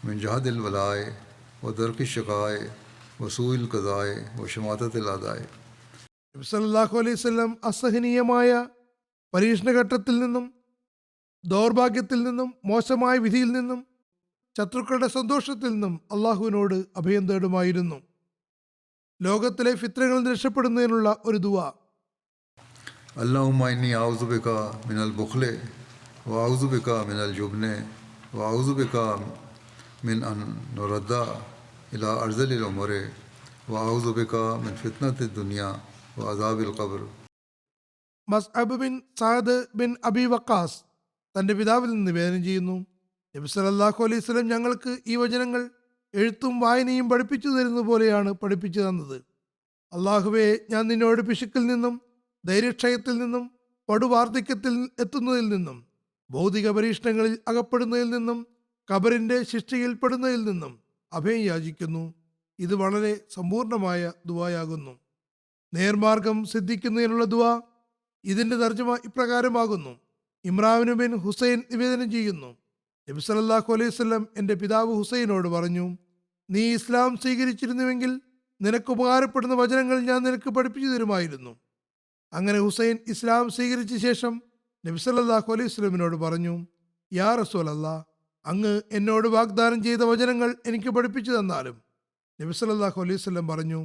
മിൻ ജഹദിൽ വലായ വ ദർക്കി ശഖായ വ സൂഇൽ ഖദായ വ ശമാതത്തിൽ അദായ. നബി സല്ലല്ലാഹു അലൈഹി വസല്ലം അസഹനീയമായ പരീക്ഷണഘട്ടത്തിൽ നിന്നും, ദൗർഭാഗ്യത്തിൽ നിന്നും, മോശമായ വിധിയിൽ നിന്നും, ശത്രുക്കളുടെ സന്തോഷത്തിൽ നിന്നും അള്ളാഹുവിനോട് അഭയം തേടുമായിരുന്നു. ലോകത്തിലെ ഫിത്നകളിൽ നിന്ന് രക്ഷപ്പെടുന്നതിനുള്ള ഒരു ദുആ: അല്ലാഹുമ്മ ഇന്നി അഊദു ബിക മിനൽ ബുഖ്ലി വ അഊദു ബിക മിനൽ ജുബ്നി വ അഊദു ബിക മിൻ അൻ നുറദ്ദ ഇലാ അർസലിൽ ഉമരി വ അഊദു ബിക മിൻ ഫിത്നത്തി ദുനിയ വ അദാബിൽ ഖബ്ർ. മസ്അബ് ബിൻ സഅദ് ബിൻ അബി വക്കാസ് തൻ്റെ പിതാവിൽ നിന്ന് നിവേദനം ചെയ്യുന്നു, നബി സല്ലല്ലാഹു അലൈഹി വസല്ലം ഞങ്ങൾക്ക് ഈ വചനങ്ങൾ എഴുത്തും വായനയും പഠിപ്പിച്ചു തരുന്നത് പോലെയാണ് പഠിപ്പിച്ചു തന്നത്. അള്ളാഹുവേ, ഞാൻ നിന്നോട് പിശുക്കിൽ നിന്നും, ധൈര്യക്ഷയത്തിൽ നിന്നും, പടുവാർദ്ധക്യത്തിൽ എത്തുന്നതിൽ നിന്നും, ഭൗതിക പരീക്ഷണങ്ങളിൽ അകപ്പെടുന്നതിൽ നിന്നും, ഖബറിന്റെ ശിക്ഷയിൽപ്പെടുന്നതിൽ നിന്നും അഭയം യാചിക്കുന്നു. ഇത് വളരെ സമ്പൂർണമായ ദുആയാകുന്നു. നേർമാർഗം സിദ്ധിക്കുന്നതിനുള്ള ദുആ. ഇതിന്റെ തർജ്ജമ ഇപ്രകാരമാകുന്നു: ഇമ്രാൻ ബിൻ ഹുസൈൻ നിവേദനം ചെയ്യുന്നു, നബി സല്ലല്ലാഹു അലൈഹി വസല്ലം എൻ്റെ പിതാവ് ഹുസൈനോട് പറഞ്ഞു, നീ ഇസ്ലാം സ്വീകരിച്ചിരുന്നുവെങ്കിൽ നിനക്ക് ഉപകാരപ്പെടുന്ന വചനങ്ങൾ ഞാൻ നിനക്ക് പഠിപ്പിച്ചു തരുമായിരുന്നു. അങ്ങനെ ഹുസൈൻ ഇസ്ലാം സ്വീകരിച്ച ശേഷം നബി സല്ലല്ലാഹു അലൈഹി വസല്ലമിനോട് പറഞ്ഞു, യാ റസൂലല്ലാഹ്, അങ്ങ് എന്നോട് വാഗ്ദാനം ചെയ്ത വചനങ്ങൾ എനിക്ക് പഠിപ്പിച്ചു തന്നാലും. നബി സല്ലല്ലാഹു അലൈഹി വസല്ലം പറഞ്ഞു,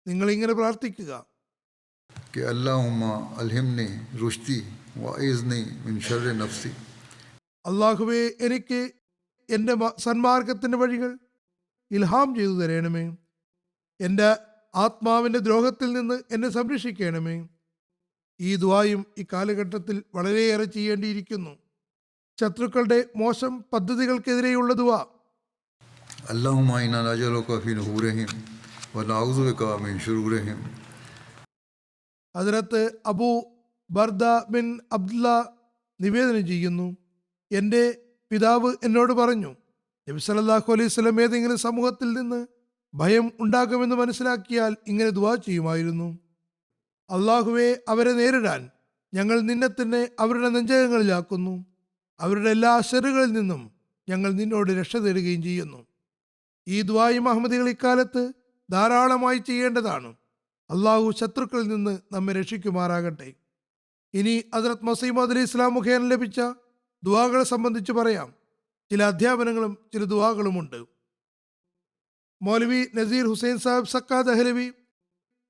നിങ്ങൾ ഇങ്ങനെ പ്രാർത്ഥിക്കുക: कि अल्लाहुम्मा अलहिमनी रुश्दी वइज़नी मिन शर्रि नफ्सी. അള്ളാഹുവേ, എനിക്ക് എൻ്റെ സന്മാർഗത്തിൻ്റെ വഴികൾ ഇൽഹാം ചെയ്തു തരണമേ. എൻ്റെ ആത്മാവിൻ്റെ ദ്രോഹത്തിൽ നിന്ന് എന്നെ സംരക്ഷിക്കണമേ. ഈ ദുആയും ഈ കാലഘട്ടത്തിൽ വളരെയേറെ ചെയ്യേണ്ടിയിരിക്കുന്നു. ശത്രുക്കളുടെ മോശം പദ്ധതികൾക്കെതിരെയുള്ള ദുആ. अल्लाहुम्मा इन्ना नजअलुका फी नुहुरिहिम व नऊज़ु बिका मिन शुरूरिहिम. ഹദ്റത്ത് അബൂ ബർദ ബിൻ അബ്ദുല്ല നിവേദനം ചെയ്യുന്നു, എൻ്റെ പിതാവ് എന്നോട് പറഞ്ഞു, നബി സല്ലല്ലാഹു അലൈഹി വസല്ലം ഏതെങ്കിലും സമൂഹത്തിൽ നിന്ന് ഭയം ഉണ്ടാകുമെന്ന് മനസ്സിലാക്കിയാൽ ഇങ്ങനെ ദുആ ചെയ്യുമായിരുന്നു: അള്ളാഹുവെ, അവരെ നേരിടാൻ ഞങ്ങൾ നിന്നെ തന്നെ അവരുടെ നെഞ്ചകങ്ങളിലാക്കുന്നു. അവരുടെ എല്ലാ ശറുകളിൽ നിന്നും ഞങ്ങൾ നിന്നോട് രക്ഷ തേടുകയും ചെയ്യുന്നു. ഈ ദുആയും അഹമ്മദികൾ ഇക്കാലത്ത് ധാരാളമായി ചെയ്യേണ്ടതാണ്. അള്ളാഹു ശത്രുക്കളിൽ നിന്ന് നമ്മെ രക്ഷിക്കുമാറാകട്ടെ. ഇനി ഹദ്റത്ത് മസീഹ് മൗഊദ് അലൈഹി ഇസ്ലാം മുഖേന ലഭിച്ച ദുആകളെ സംബന്ധിച്ച് പറയാം. ചില അധ്യാപനങ്ങളും ചില ദുആകളുമുണ്ട്. മൗലവി നസീർ ഹുസൈൻ സാഹിബ് സക്കാ ദഹ്ലവി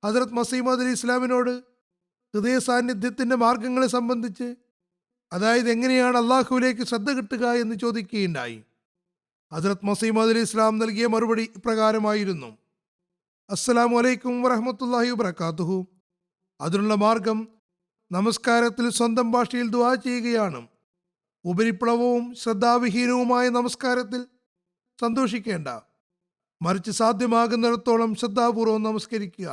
ഹദ്റത്ത് മസീഹ് മൗഊദ് അലൈഹി ഇസ്ലാമിനോട് ഹൃദയ സാന്നിധ്യത്തിൻ്റെ മാർഗങ്ങളെ സംബന്ധിച്ച്, അതായത് എങ്ങനെയാണ് അള്ളാഹുവിലേക്ക് ശ്രദ്ധ കിട്ടുക എന്ന് ചോദിക്കുകയുണ്ടായി. ഹദ്റത്ത് മസീഹ് മൗഊദ് അലൈഹി ഇസ്ലാം നൽകിയ മറുപടി ഇപ്രകാരമായിരുന്നു: അസ്സലാമു അലൈക്കും വറഹ്മത്തുള്ളാഹി വബറകാതുഹു. അതിനുള്ള മാർഗം നമസ്കാരത്തിൽ സ്വന്തം ഭാഷയിൽ ദുആ ചെയ്യുകയാണ്. ഉപരിപ്ലവവും ശ്രദ്ധാവിഹീനവുമായ നമസ്കാരത്തിൽ സന്തോഷിക്കേണ്ട, മറിച്ച് സാധ്യമാകുന്നിടത്തോളം ശ്രദ്ധാപൂർവം നമസ്കരിക്കുക.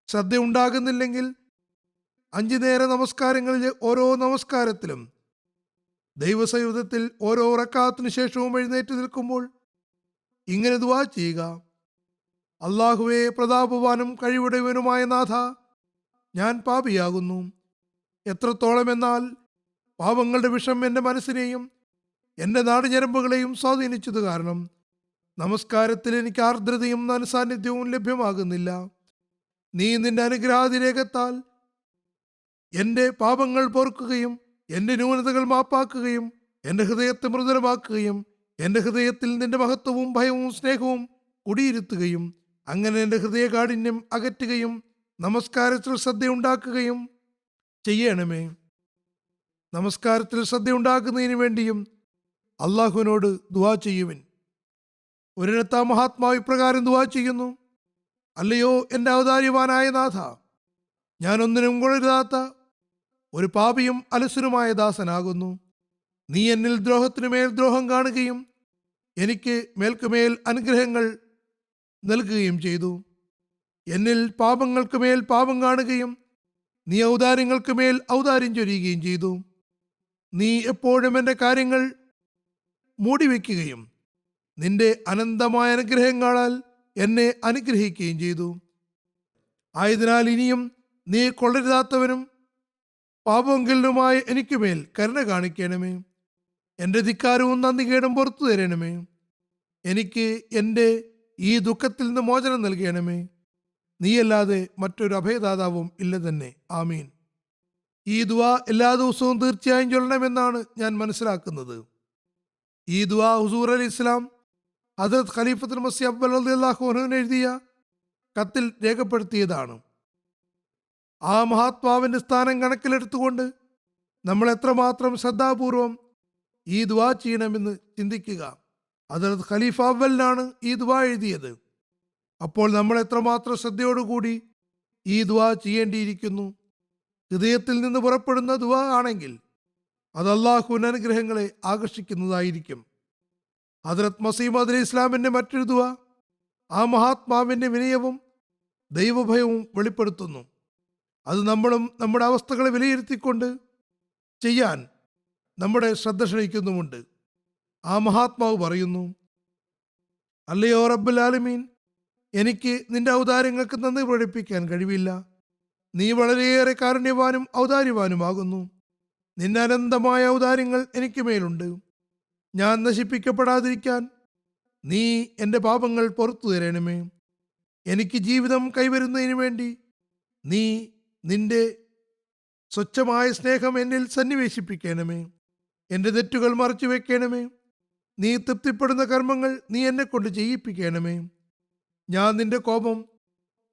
ശ്രദ്ധ ഉണ്ടാകുന്നില്ലെങ്കിൽ 5 നേര നമസ്കാരങ്ങളിലെ ഓരോ നമസ്കാരത്തിലും ദൈവസയുധത്തിൽ ഓരോ റക്അത്തിന് ശേഷവും എഴുന്നേറ്റ് നിൽക്കുമ്പോൾ ഇങ്ങനെ ദുആ ചെയ്യുക: അള്ളാഹുവേ, പ്രതാപവാനും കഴിവുടയവനുമായ നാഥ, ഞാൻ പാപിയാകുന്നു. എത്രത്തോളം എന്നാൽ പാപങ്ങളുടെ വിഷം എൻ്റെ മനസ്സിനെയും എൻ്റെ നാടിഞരമ്പുകളെയും സ്വാധീനിച്ചത് കാരണം നമസ്കാരത്തിൽ എനിക്ക് ആർദ്രതയും മനസാന്നിധ്യവും ലഭ്യമാകുന്നില്ല. നീ നിന്റെ അനുഗ്രഹാതിരേകത്താൽ എൻ്റെ പാപങ്ങൾ പൊറുക്കുകയും എൻ്റെ ന്യൂനതകൾ മാപ്പാക്കുകയും എൻ്റെ ഹൃദയത്തെ മൃദുലമാക്കുകയും എൻ്റെ ഹൃദയത്തിൽ നിന്റെ മഹത്വവും ഭയവും സ്നേഹവും കുടിയിരുത്തുകയും അങ്ങനെ എൻ്റെ ഹൃദയകാഠിന്യം അകറ്റുകയും നമസ്കാരത്തിൽ ശ്രദ്ധയുണ്ടാക്കുകയും ചെയ്യണമേ. നമസ്കാരത്തിൽ ശ്രദ്ധയുണ്ടാക്കുന്നതിന് വേണ്ടിയും അള്ളാഹുവിനോട് ദുആ ചെയ്യുവിൻ. ഒരിടത്ത മഹാത്മാവ് ഇപ്രകാരം ദുആ ചെയ്യുന്നു: അല്ലയോ എൻ്റെ ഔദാര്യവാനായ നാഥ, ഞാനൊന്നിനും കൊള്ളരുതാത്ത ഒരു പാപിയും അലസനുമായ ദാസനാകുന്നു. നീ എന്നിൽ ദ്രോഹത്തിനുമേൽ ദ്രോഹം കാണുകയും എനിക്ക് മേൽക്കുമേൽ അനുഗ്രഹങ്ങൾ നൽകുകയും ചെയ്തു. എന്നിൽ പാപങ്ങൾക്ക് മേൽ പാപം കാണുകയും നീ ഔദാര്യങ്ങൾക്ക് മേൽ ഔദാര്യം ചൊരിയുകയും ചെയ്തു. നീ എപ്പോഴും എൻ്റെ കാര്യങ്ങൾ മൂടിവെക്കുകയും നിന്റെ അനന്തമായ അനുഗ്രഹങ്ങളാൽ എന്നെ അനുഗ്രഹിക്കുകയും ചെയ്തു. ആയതിനാൽ ഇനിയും നീ കൊള്ളരുതാത്തവനും പാപമെങ്കിലുമായ എനിക്കുമേൽ കരുണ കാണിക്കണമേ. എൻ്റെ ധിക്കാരവും നന്ദികേടും പുറത്തു തരണമേ. എനിക്ക് എൻ്റെ ഈ ദുഃഖത്തിൽ നിന്ന് മോചനം നൽകണമേ. നീയല്ലാതെ മറ്റൊരു അഭയദാതാവും ഇല്ല തന്നെ. ആമീൻ. ഈ ദുആ എല്ലാ ദിവസവും തീർച്ചയായും ചൊല്ലണമെന്നാണ് ഞാൻ മനസ്സിലാക്കുന്നത്. ഈ ദുആ ഹുസൂർ അലി ഇസ്ലാം ഹദ്റത്ത് ഖലീഫത്തുൽ മസീഹ് അവ്വൽ റളിയല്ലാഹു അൻഹുവിന് എഴുതിയ കത്തിൽ രേഖപ്പെടുത്തിയതാണ്. ആ മഹാത്മാവിൻ്റെ സ്ഥാനം കണക്കിലെടുത്തുകൊണ്ട് നമ്മൾ എത്രമാത്രം ശ്രദ്ധാപൂർവം ഈ ദുആ ചെയ്യണമെന്ന് ചിന്തിക്കുക. ഹദ്റത്ത് ഖലീഫ അവ്വലിനാണ് ഈ ദുആ എഴുതിയത്. അപ്പോൾ നമ്മൾ എത്രമാത്രം ശ്രദ്ധയോടുകൂടി ഈ ദുആ ചെയ്യേണ്ടിയിരിക്കുന്നു. ഹൃദയത്തിൽ നിന്ന് പുറപ്പെടുന്ന ദുആ ആണെങ്കിൽ അത് അല്ലാഹുവിൻ്റെ അനുഗ്രഹങ്ങളെ ആകർഷിക്കുന്നതായിരിക്കും. ഹദ്റത്ത് മസീഹ് മൗഊദ് അലൈഹി ഇസ്ലാമിൻ്റെ മറ്റൊരു ദുആ ആ മഹാത്മാവിൻ്റെ വിനയവും ദൈവഭയവും വെളിപ്പെടുത്തുന്നു. അത് നമ്മളും നമ്മുടെ അവസ്ഥകളെ വിലയിരുത്തിക്കൊണ്ട് ചെയ്യാൻ നമ്മുടെ ശ്രദ്ധ ക്ഷണിക്കുന്നുമുണ്ട്. ആ മഹാത്മാവ് പറയുന്നു: അല്ലയോ റബ്ബുൽ ആലമീൻ, എനിക്ക് നിന്റെ ഔദാര്യങ്ങൾക്ക് നന്ദി പ്രകടിപ്പിക്കാൻ കഴിവില്ല. നീ വളരെയേറെ കാരുണ്യവാനും ഔദാര്യവാനുമാകുന്നു. നിന്റെ അനന്തമായ ഔദാര്യങ്ങൾ എനിക്ക് മേലുണ്ട്. ഞാൻ നശിപ്പിക്കപ്പെടാതിരിക്കാൻ നീ എൻ്റെ പാപങ്ങൾ പുറത്തു തരണമേ. എനിക്ക് ജീവിതം കൈവരുന്നതിന് വേണ്ടി നീ നിന്റെ സ്വച്ഛമായ സ്നേഹം എന്നിൽ സന്നിവേശിപ്പിക്കണമേ. എൻ്റെ തെറ്റുകൾ മറച്ചു വെക്കണമേ. നീ തൃപ്തിപ്പെടുന്ന കർമ്മങ്ങൾ നീ എന്നെ കൊണ്ട് ചെയ്യിപ്പിക്കണമേ. ഞാൻ നിന്റെ കോപം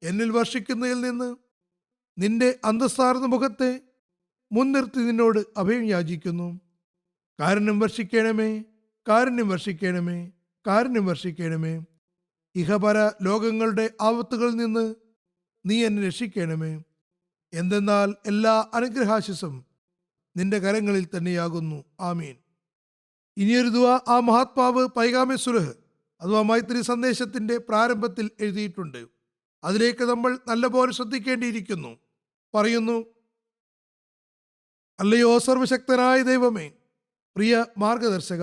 എന്നിൽ വർഷിക്കുന്നതിൽ നിന്ന് നിന്റെ അന്തസ്സാർന്ന മുഖത്തെ മുൻനിർത്തി നിന്നോട് അഭയം യാചിക്കുന്നു. കാരുണ്യം വർഷിക്കണമേ, കാരുണ്യം വർഷിക്കണമേ, കാരുണ്യം വർഷിക്കണമേ. ഇഹപര ലോകങ്ങളുടെ ആപത്തുകളിൽ നിന്ന് നീ എന്നെ രക്ഷിക്കണമേ. എന്തെന്നാൽ എല്ലാ അനുഗ്രഹാശിസും നിന്റെ കരങ്ങളിൽ തന്നെയാകുന്നു. ആമീൻ. ഇനിയൊരു ദുആ ആ മഹാത്മാവ് പൈഗാമെ സുലഹ് അഥവാ മൈത്രി സന്ദേശത്തിന്റെ പ്രാരംഭത്തിൽ എഴുതിയിട്ടുണ്ട്. അതിലേക്ക് നമ്മൾ നല്ലപോലെ ശ്രദ്ധിക്കേണ്ടിയിരിക്കുന്നു. പറയുന്നു: അല്ലയോ സർവശക്തനായ ദൈവമേ, പ്രിയ മാർഗദർശക,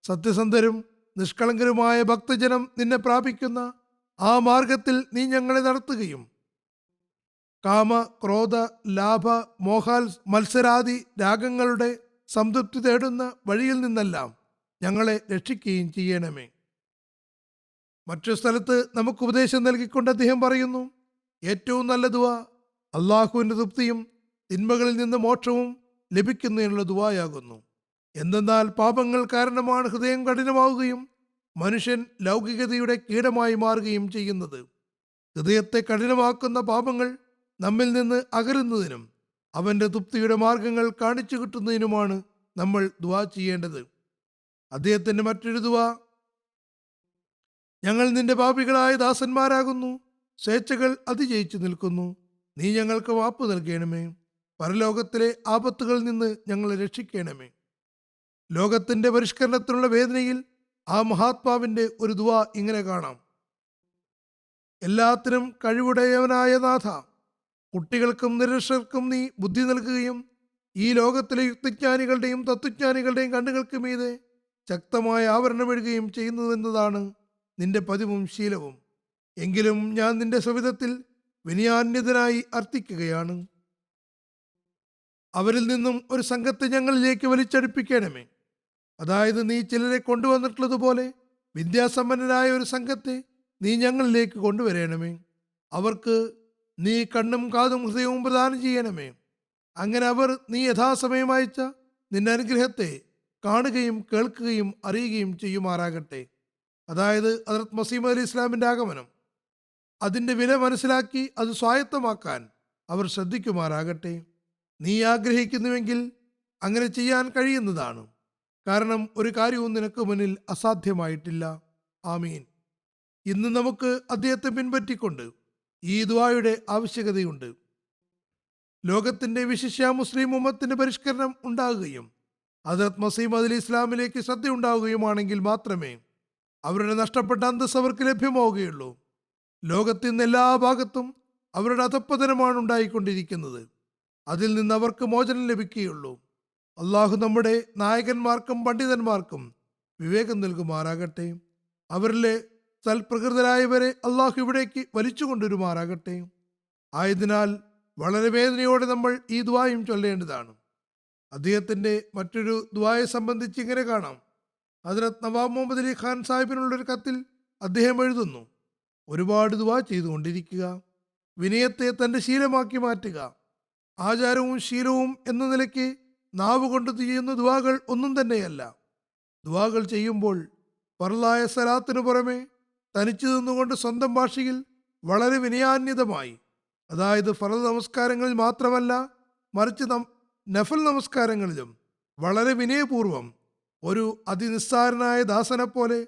സത്യസന്ധരും നിഷ്കളങ്കരുമായ ഭക്തജനം നിന്നെ പ്രാപിക്കുന്ന ആ മാർഗത്തിൽ നീ ഞങ്ങളെ നടത്തുകയും കാമ, ക്രോധ, ലാഭ, മോഹാൽ, മത്സരാദി രാഗങ്ങളുടെ സംതൃപ്തി തേടുന്ന വഴിയിൽ നിന്നെല്ലാം ഞങ്ങളെ രക്ഷിക്കുകയും ചെയ്യണമേ. മറ്റൊരു സ്ഥലത്ത് നമുക്ക് ഉപദേശം നൽകിക്കൊണ്ട് അദ്ദേഹം പറയുന്നു: ഏറ്റവും നല്ല ദുആ അള്ളാഹുവിൻ്റെ തൃപ്തിയും തിന്മകളിൽ നിന്ന് മോക്ഷവും ലഭിക്കുന്നതിനുള്ള ദുആയാകുന്നു. എന്തെന്നാൽ പാപങ്ങൾ കാരണമാണ് ഹൃദയം കഠിനമാവുകയും മനുഷ്യൻ ലൗകികതയുടെ കീടമായി മാറുകയും ചെയ്യുന്നത്. ഹൃദയത്തെ കഠിനമാക്കുന്ന പാപങ്ങൾ നമ്മിൽ നിന്ന് അകലുന്നതിനും അവൻ്റെ തൃപ്തിയുടെ മാർഗങ്ങൾ കാണിച്ചു കിട്ടുന്നതിനുമാണ് നമ്മൾ ദുആ ചെയ്യേണ്ടത്. അദ്ദേഹത്തിൻ്റെ മറ്റൊരു ദുആ: ഞങ്ങൾ നിന്റെ പാപികളായ ദാസന്മാരാകുന്നു, സ്വേച്ഛകൾ അതിജയിച്ചു നിൽക്കുന്നു. നീ ഞങ്ങൾക്ക് മാപ്പ് നൽകണമേ. പരലോകത്തിലെ ആപത്തുകളിൽ നിന്ന് ഞങ്ങളെ രക്ഷിക്കണമേ. ലോകത്തിന്റെ പരിഷ്കരണത്തിനുള്ള വേദനയിൽ ആ മഹാത്മാവിന്റെ ഒരു ദുആ ഇങ്ങനെ കാണാം: എല്ലാത്തിനും കഴിവുടയവനായ നാഥ, കുട്ടികൾക്കും നിരക്ഷർക്കും നീ ബുദ്ധി നൽകുകയും ഈ ലോകത്തിലെ യുക്തിജ്ഞാനികളുടെയും തത്വജ്ഞാനികളുടെയും കണ്ണുകൾക്ക് മീതെ ശക്തമായ ആവരണമെഴുകുകയും ചെയ്യുന്നതെന്നതാണ് നിന്റെ പതിവും ശീലവും. എങ്കിലും ഞാൻ നിന്റെ സവിധത്തിൽ വിനയാന്യതനായി അർത്ഥിക്കുകയാണ്. അവരിൽ നിന്നും ഒരു സംഘത്തെ ഞങ്ങളിലേക്ക് വലിച്ചടുപ്പിക്കണമേ. അതായത് നീ ചിലരെ കൊണ്ടുവന്നിട്ടുള്ളതുപോലെ വിദ്യാസമ്പന്നരായ ഒരു സംഘത്തെ നീ ഞങ്ങളിലേക്ക് കൊണ്ടുവരണമേ. അവർക്ക് നീ കണ്ണും കാതും ഹൃദയവും പ്രദാനം ചെയ്യണമേ. അങ്ങനെ അവർ നീ യഥാസമയം അയച്ച നിന്റെ അനുഗ്രഹത്തെ കാണുകയും കേൾക്കുകയും അറിയുകയും ചെയ്യുമാറാകട്ടെ. അതായത് ഹദ്റത്ത് മസീഹ് അലി ഇസ്ലാമിൻ്റെ ആഗമനം, അതിൻ്റെ വില മനസ്സിലാക്കി അത് സ്വായത്തമാക്കാൻ അവർ ശ്രദ്ധിക്കുമാറാകട്ടെ. നീ ആഗ്രഹിക്കുന്നുവെങ്കിൽ അങ്ങനെ ചെയ്യാൻ കഴിയുന്നതാണ്. കാരണം ഒരു കാര്യവും നിനക്ക് മുന്നിൽ അസാധ്യമായിട്ടില്ല. ആമീൻ. ഇന്ന് നമുക്ക് അദ്ദേഹത്തെ പിൻപറ്റിക്കൊണ്ട് ഈ ദുആയുടെ ആവശ്യകതയുണ്ട്. ലോകത്തിന്റെ വിശിഷ്യ മുസ്ലിം ഉമ്മത്തിന്റെ പരിഷ്കരണം ഉണ്ടാകുകയും ഹദ്റത്ത് മസീഹ് അലി ഇസ്ലാമിലേക്ക് ശ്രദ്ധ ഉണ്ടാവുകയുമാണെങ്കിൽ മാത്രമേ അവരുടെ നഷ്ടപ്പെട്ട അന്തസ് അവർക്ക് ലഭ്യമാവുകയുള്ളൂ. ലോകത്തിൽ നിന്ന് എല്ലാ ഭാഗത്തും അവരുടെ അധപ്പതനമാണ് ഉണ്ടായിക്കൊണ്ടിരിക്കുന്നത്. അതിൽ നിന്ന് അവർക്ക് മോചനം ലഭിക്കുകയുള്ളൂ. അള്ളാഹു നമ്മുടെ നായകന്മാർക്കും പണ്ഡിതന്മാർക്കും വിവേകം നൽകുമാറാകട്ടെ. അവരിലെ സൽപ്രകൃതരായവരെ അള്ളാഹു ഇവിടേക്ക് വലിച്ചു കൊണ്ടുവരുമാറാകട്ടെ. ആയതിനാൽ വളരെ വേദനയോടെ നമ്മൾ ഈ ദുആയും ചൊല്ലേണ്ടതാണ്. അദ്ദേഹത്തിൻ്റെ മറ്റൊരു ദുആയെ സംബന്ധിച്ച് ഇങ്ങനെ കാണാം. ഹദ്റത്ത് നവാബ് മുഹമ്മദ് അലി ഖാൻ സാഹിബിനുള്ളൊരു കത്തിൽ അദ്ദേഹം എഴുതുന്നു: ഒരുപാട് ദുആ ചെയ്തുകൊണ്ടിരിക്കുക, വിനയത്തെ തൻ്റെ ശീലമാക്കി മാറ്റുക. ആചാരവും ശീലവും എന്ന നിലയ്ക്ക് നാവ് കൊണ്ട് ചെയ്യുന്ന ദുആകൾ ഒന്നും തന്നെയല്ല. ദുആകൾ ചെയ്യുമ്പോൾ ഫർളായ സലാത്തിനു പുറമെ തനിച്ചു നിന്നുകൊണ്ട് സ്വന്തം ഭാഷയിൽ വളരെ വിനയാന്വിതമായി, അതായത് ഫർള് നമസ്കാരങ്ങളിൽ മാത്രമല്ല മറിച്ച് നഫൽ നമസ്കാരങ്ങളിലും വളരെ വിനയപൂർവം ഒരു അതിനിസ്സാരനായ ദാസനെ പോലെ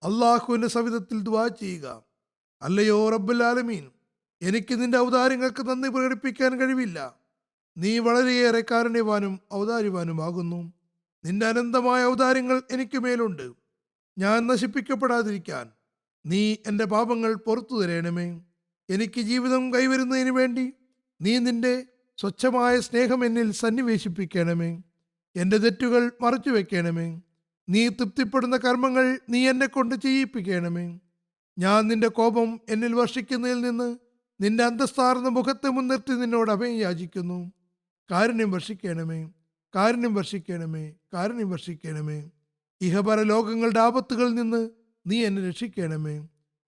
അള്ളാഹുവിൻ്റെ സവിധത്തിൽ ദുആ ചെയ്യുക. അല്ലയോ റബ്ബുൽ ആലമീൻ, എനിക്ക് നിന്റെ ഔദാര്യങ്ങൾക്ക് നന്ദി പ്രകടിപ്പിക്കാൻ കഴിവില്ല. നീ വളരെയേറെ കാരുണ്യവാനും ഔദാര്യവാനുമാകുന്നു. നിന്റെ അനന്തമായ ഔദാര്യങ്ങൾ എനിക്ക് മേലുണ്ട്. ഞാൻ നശിപ്പിക്കപ്പെടാതിരിക്കാൻ നീ എൻ്റെ പാപങ്ങൾ പുറത്തു തരണമേ. എനിക്ക് ജീവിതം കൈവരുന്നതിന് വേണ്ടി നീ നിന്റെ സ്വച്ഛമായ സ്നേഹം എന്നിൽ സന്നിവേശിപ്പിക്കണമേ. എൻ്റെ തെറ്റുകൾ മറച്ചു വെക്കണമേ. നീ തൃപ്തിപ്പെടുന്ന കർമ്മങ്ങൾ നീ എന്നെ കൊണ്ട് ചെയ്യിപ്പിക്കണമേ. ഞാൻ നിന്റെ കോപം എന്നിൽ വർഷിക്കുന്നതിൽ നിന്ന് നിന്റെ അന്തസ്താർന്ന മുഖത്തെ മുൻനിർത്തി നിന്നോട് അഭയം യാചിക്കുന്നു. കാരുണ്യം വർഷിക്കണമേ, കാരുണ്യം വർഷിക്കണമേ, കാരുണ്യം വർഷിക്കണമേ. ഇഹപര ലോകങ്ങളുടെ ആപത്തുകളിൽ നിന്ന് നീ എന്നെ രക്ഷിക്കണമേ.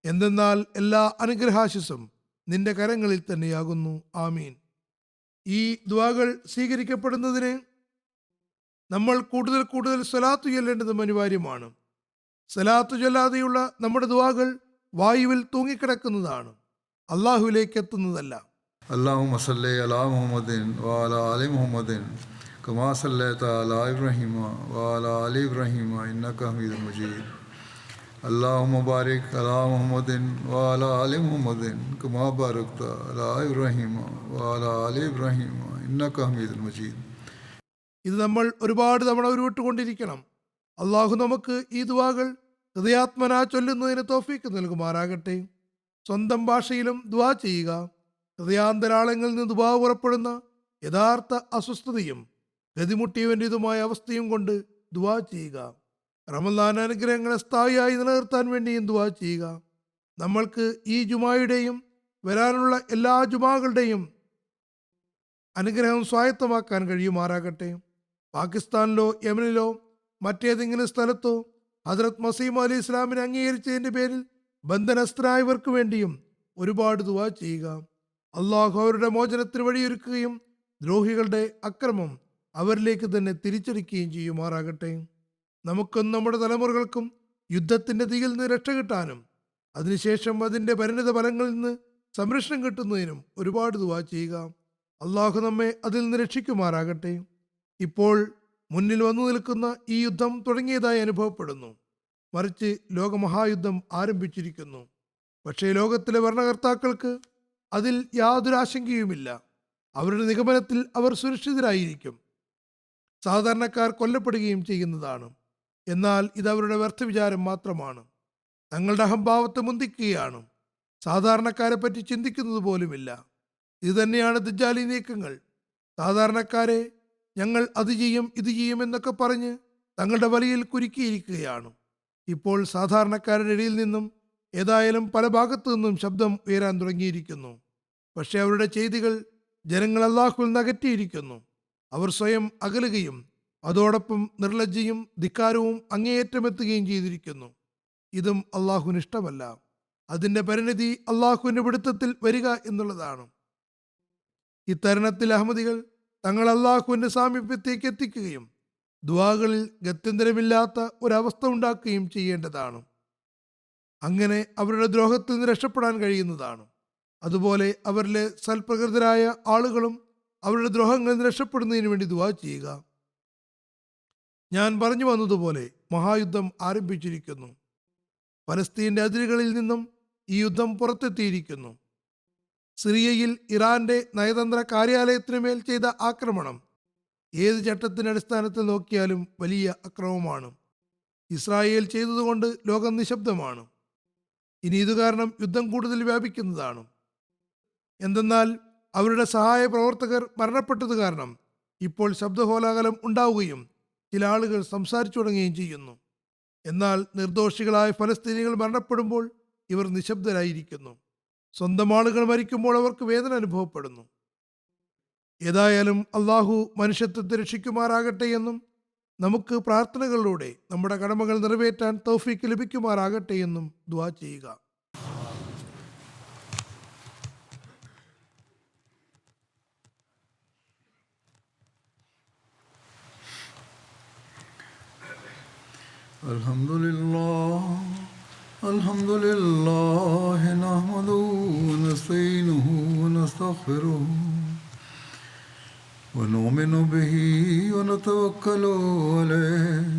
എന്തെന്നാൽ എല്ലാ അനുഗ്രഹാശിസും നിന്റെ കരങ്ങളിൽ തന്നെയാകുന്നു. ആമീൻ. ഈ ദുആകൾ സ്വീകരിക്കപ്പെടുന്നതിന് നമ്മൾ കൂടുതൽ കൂടുതൽ സ്വലാത്ത് ചൊല്ലേണ്ടതും അനിവാര്യമാണ്. സലാത്ത് ചൊല്ലാതെയുള്ള നമ്മുടെ ദുആകൾ വായുവിൽ തൂങ്ങിക്കിടക്കുന്നതാണ്, അള്ളാഹുവിലേക്ക് എത്തുന്നതല്ല. اللهم صل على محمد وعلى آل محمد كما صليت على إبراهيم وعلى آل إبراهيم إنك حميد مجيد. اللهم بارك على محمد وعلى آل محمد كما باركت على إبراهيم وعلى آل إبراهيم إنك حميد مجيد. ഇത് നമ്മൾ ഒരുപാട് തവണ ഉരുവിട്ടുകൊണ്ടിരിക്കണം. അള്ളാഹു നമുക്ക് ഈ ദുആകൾ ഹൃദയാത്മനാ ചൊല്ലുന്നതിന് തൗഫീക്ക് നൽകുമാറാകട്ടെ. സ്വന്തം ഭാഷയിലും ദുആ ചെയ്യുക. ഹൃദയാന്തരാളങ്ങളിൽ നിന്ന് ദുആ പുറപ്പെടുന്ന യഥാർത്ഥ അസ്വസ്ഥതയും ഗതിമുട്ടിയവൻ്റെതുമായ അവസ്ഥയും കൊണ്ട് ദുആ ചെയ്യുക. റമളാൻ അനുഗ്രഹങ്ങളെ സ്ഥായിയായി നിലനിർത്താൻ വേണ്ടിയും ദുആ ചെയ്യുക. നമ്മൾക്ക് ഈ ജുമായുടെയും വരാനുള്ള എല്ലാ ജുമാകളുടെയും അനുഗ്രഹം സ്വായത്തമാക്കാൻ കഴിയുമാറാകട്ടെ. പാകിസ്ഥാനിലോ യമനിലോ മറ്റേതെങ്കിലും സ്ഥലത്തോ ഹദ്രത്ത് മസീഹ് അലി ഇസ്ലാമിനെ അംഗീകരിച്ചതിൻ്റെ പേരിൽ ബന്ധനസ്ഥരായവർക്ക് വേണ്ടിയും ഒരുപാട് ദുആ ചെയ്യുക. അള്ളാഹു അവരുടെ മോചനത്തിന് വഴിയൊരുക്കുകയും ദ്രോഹികളുടെ അക്രമം അവരിലേക്ക് തന്നെ തിരിച്ചടിക്കുകയും ചെയ്യുമാറാകട്ടെ. നമുക്കും നമ്മുടെ തലമുറകൾക്കും യുദ്ധത്തിൻ്റെ തീയിൽ നിന്ന് രക്ഷ കിട്ടാനും അതിനുശേഷം അതിൻ്റെ പരിണിത ഫലങ്ങളിൽ നിന്ന് സംരക്ഷണം കിട്ടുന്നതിനും ഒരുപാട് ദുആ ചെയ്യുക. അള്ളാഹു നമ്മെ അതിൽ നിന്ന് രക്ഷിക്കുമാറാകട്ടെ. ഇപ്പോൾ മുന്നിൽ വന്നു നിൽക്കുന്ന ഈ യുദ്ധം തുടങ്ങിയതായി അനുഭവപ്പെടുന്നു. മറിച്ച് ലോകമഹായുദ്ധം ആരംഭിച്ചിരിക്കുന്നു. പക്ഷേ ലോകത്തിലെ ഭരണകർത്താക്കൾക്ക് അതിൽ യാതൊരു ആശങ്കയുമില്ല. അവരുടെ നിഗമനത്തിൽ അവർ സുരക്ഷിതരായിരിക്കും. സാധാരണക്കാർ കൊല്ലപ്പെടുകയും ചെയ്യുന്നതാണ്. എന്നാൽ ഇത് അവരുടെ വ്യർത്ഥ വിചാരം മാത്രമാണ്. തങ്ങളുടെ അഹംഭാവത്തെ മുന്തിക്കുകയാണ്. സാധാരണക്കാരെ പറ്റി ചിന്തിക്കുന്നത് പോലുമില്ല. ഇത് തന്നെയാണ് ദജ്ജാലി നീക്കങ്ങൾ. സാധാരണക്കാരെ ഞങ്ങൾ അത് ചെയ്യും ഇത് ചെയ്യും എന്നൊക്കെ പറഞ്ഞ് തങ്ങളുടെ വലയിൽ കുരുക്കിയിരിക്കുകയാണ്. ഇപ്പോൾ സാധാരണക്കാരുടെ ഇടയിൽ നിന്നും ഏതായാലും പല ഭാഗത്തു നിന്നും ശബ്ദം ഉയരാൻ തുടങ്ങിയിരിക്കുന്നു. പക്ഷെ അവരുടെ ചെയ്തികൾ ജനങ്ങൾ അല്ലാഹുവിൽ നിന്ന് അകറ്റിയിരിക്കുന്നു. അവർ സ്വയം അകലുകയും അതോടൊപ്പം നിർലജ്ജയും ധിക്കാരവും അങ്ങേയറ്റമെത്തുകയും ചെയ്തിരിക്കുന്നു. ഇതും അള്ളാഹുവിന് ഇഷ്ടമല്ല. അതിൻ്റെ പരിണിതി അള്ളാഹുവിൻ്റെ പിടുത്തത്തിൽ വരിക എന്നുള്ളതാണ്. ഇത്തരുണത്തിൽ അഹമ്മദികൾ തങ്ങൾ അള്ളാഹുവിൻ്റെ സാമീപ്യത്തേക്ക് എത്തിക്കുകയും ദുആകളിൽ ഗത്യന്തരമില്ലാത്ത ഒരവസ്ഥ ഉണ്ടാക്കുകയും ചെയ്യേണ്ടതാണ്. അങ്ങനെ അവരുടെ ദ്രോഹത്തിൽ നിന്ന് രക്ഷപ്പെടാൻ കഴിയുന്നതാണ്. അതുപോലെ അവരിലെ സൽപ്രകൃതരായ ആളുകളും അവരുടെ ദ്രോഹങ്ങളിൽ നിന്ന് രക്ഷപ്പെടുന്നതിന് വേണ്ടി ദുആ ചെയ്യുക. ഞാൻ പറഞ്ഞു വന്നതുപോലെ മഹായുദ്ധം ആരംഭിച്ചിരിക്കുന്നു. പലസ്തീൻ്റെ അതിരുകളിൽ നിന്നും ഈ യുദ്ധം പുറത്തെത്തിയിരിക്കുന്നു. സിറിയയിൽ ഇറാന്റെ നയതന്ത്ര കാര്യാലയത്തിനു മേൽ ചെയ്ത ആക്രമണം ഏത് ചട്ടത്തിന്റെ അടിസ്ഥാനത്തിൽ നോക്കിയാലും വലിയ അക്രമമാണ്. ഇസ്രായേൽ ചെയ്തതുകൊണ്ട് ലോകം നിശബ്ദമാണ്. ഇനി ഇത് കാരണം യുദ്ധം കൂടുതൽ വ്യാപിക്കുന്നതാണ്. എന്തെന്നാൽ അവരുടെ സഹായ പ്രവർത്തകർ മരണപ്പെട്ടത് കാരണം ഇപ്പോൾ ശബ്ദഹോലാഹലം ഉണ്ടാവുകയും ചില ആളുകൾ സംസാരിച്ചു തുടങ്ങുകയും ചെയ്യുന്നു. എന്നാൽ നിർദോഷികളായ ഫലസ്തീനികൾ മരണപ്പെടുമ്പോൾ ഇവർ നിശബ്ദരായിരിക്കുന്നു. സ്വന്തം ആളുകൾ മരിക്കുമ്പോൾ അവർക്ക് വേദന അനുഭവപ്പെടുന്നു. ഏതായാലും അള്ളാഹു മനുഷ്യത്വത്തെ രക്ഷിക്കുമാറാകട്ടെ എന്നും നമുക്ക് പ്രാർത്ഥനകളിലൂടെ നമ്മുടെ കടമകൾ നിറവേറ്റാൻ തൗഫീക്ക് ലഭിക്കുമാറാകട്ടെ എന്നും ദുആ ചെയ്യുക. അൽഹംദുലില്ലാഹി നഹ്മദുഹു വനസ്തഈനുഹു വനസ്തഗ്ഫിറുഹു വനുഅ്മിനു ബിഹി വനതവക്കലു അലൈഹി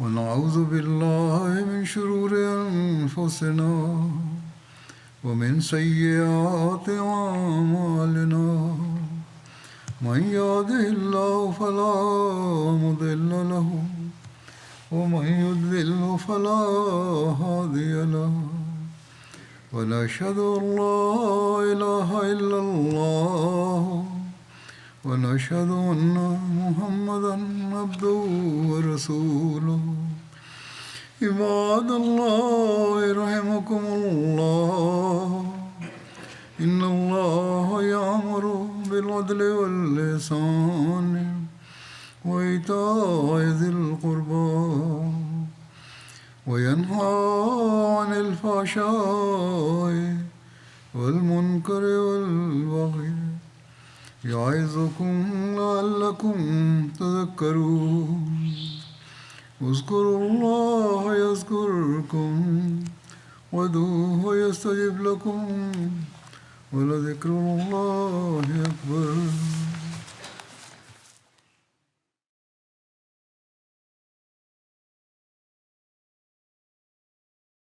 വനഊദു ബില്ലാഹി മിൻ ശുറൂരി അൻഫുസിനാ വമിൻ സയ്യിആതി അഅ്മാലിനാ മൻ യഹ്ദിഹില്ലാഹു ഫലാ മുദില്ല ലഹു ومن يضلل فلا هادي له ونشهد أن لا إله إلا الله ونشهد أن محمدا عبده ورسوله عباد الله رحمكم الله إن الله يأمر بالعدل والإحسان وإيتاء ذي القربى وينهى عن الفحشاء والمنكر والبغي يعظكم لعلكم تذكرون اذكروا الله يذكركم وادعوه يستجب لكم ولذكر الله أكبر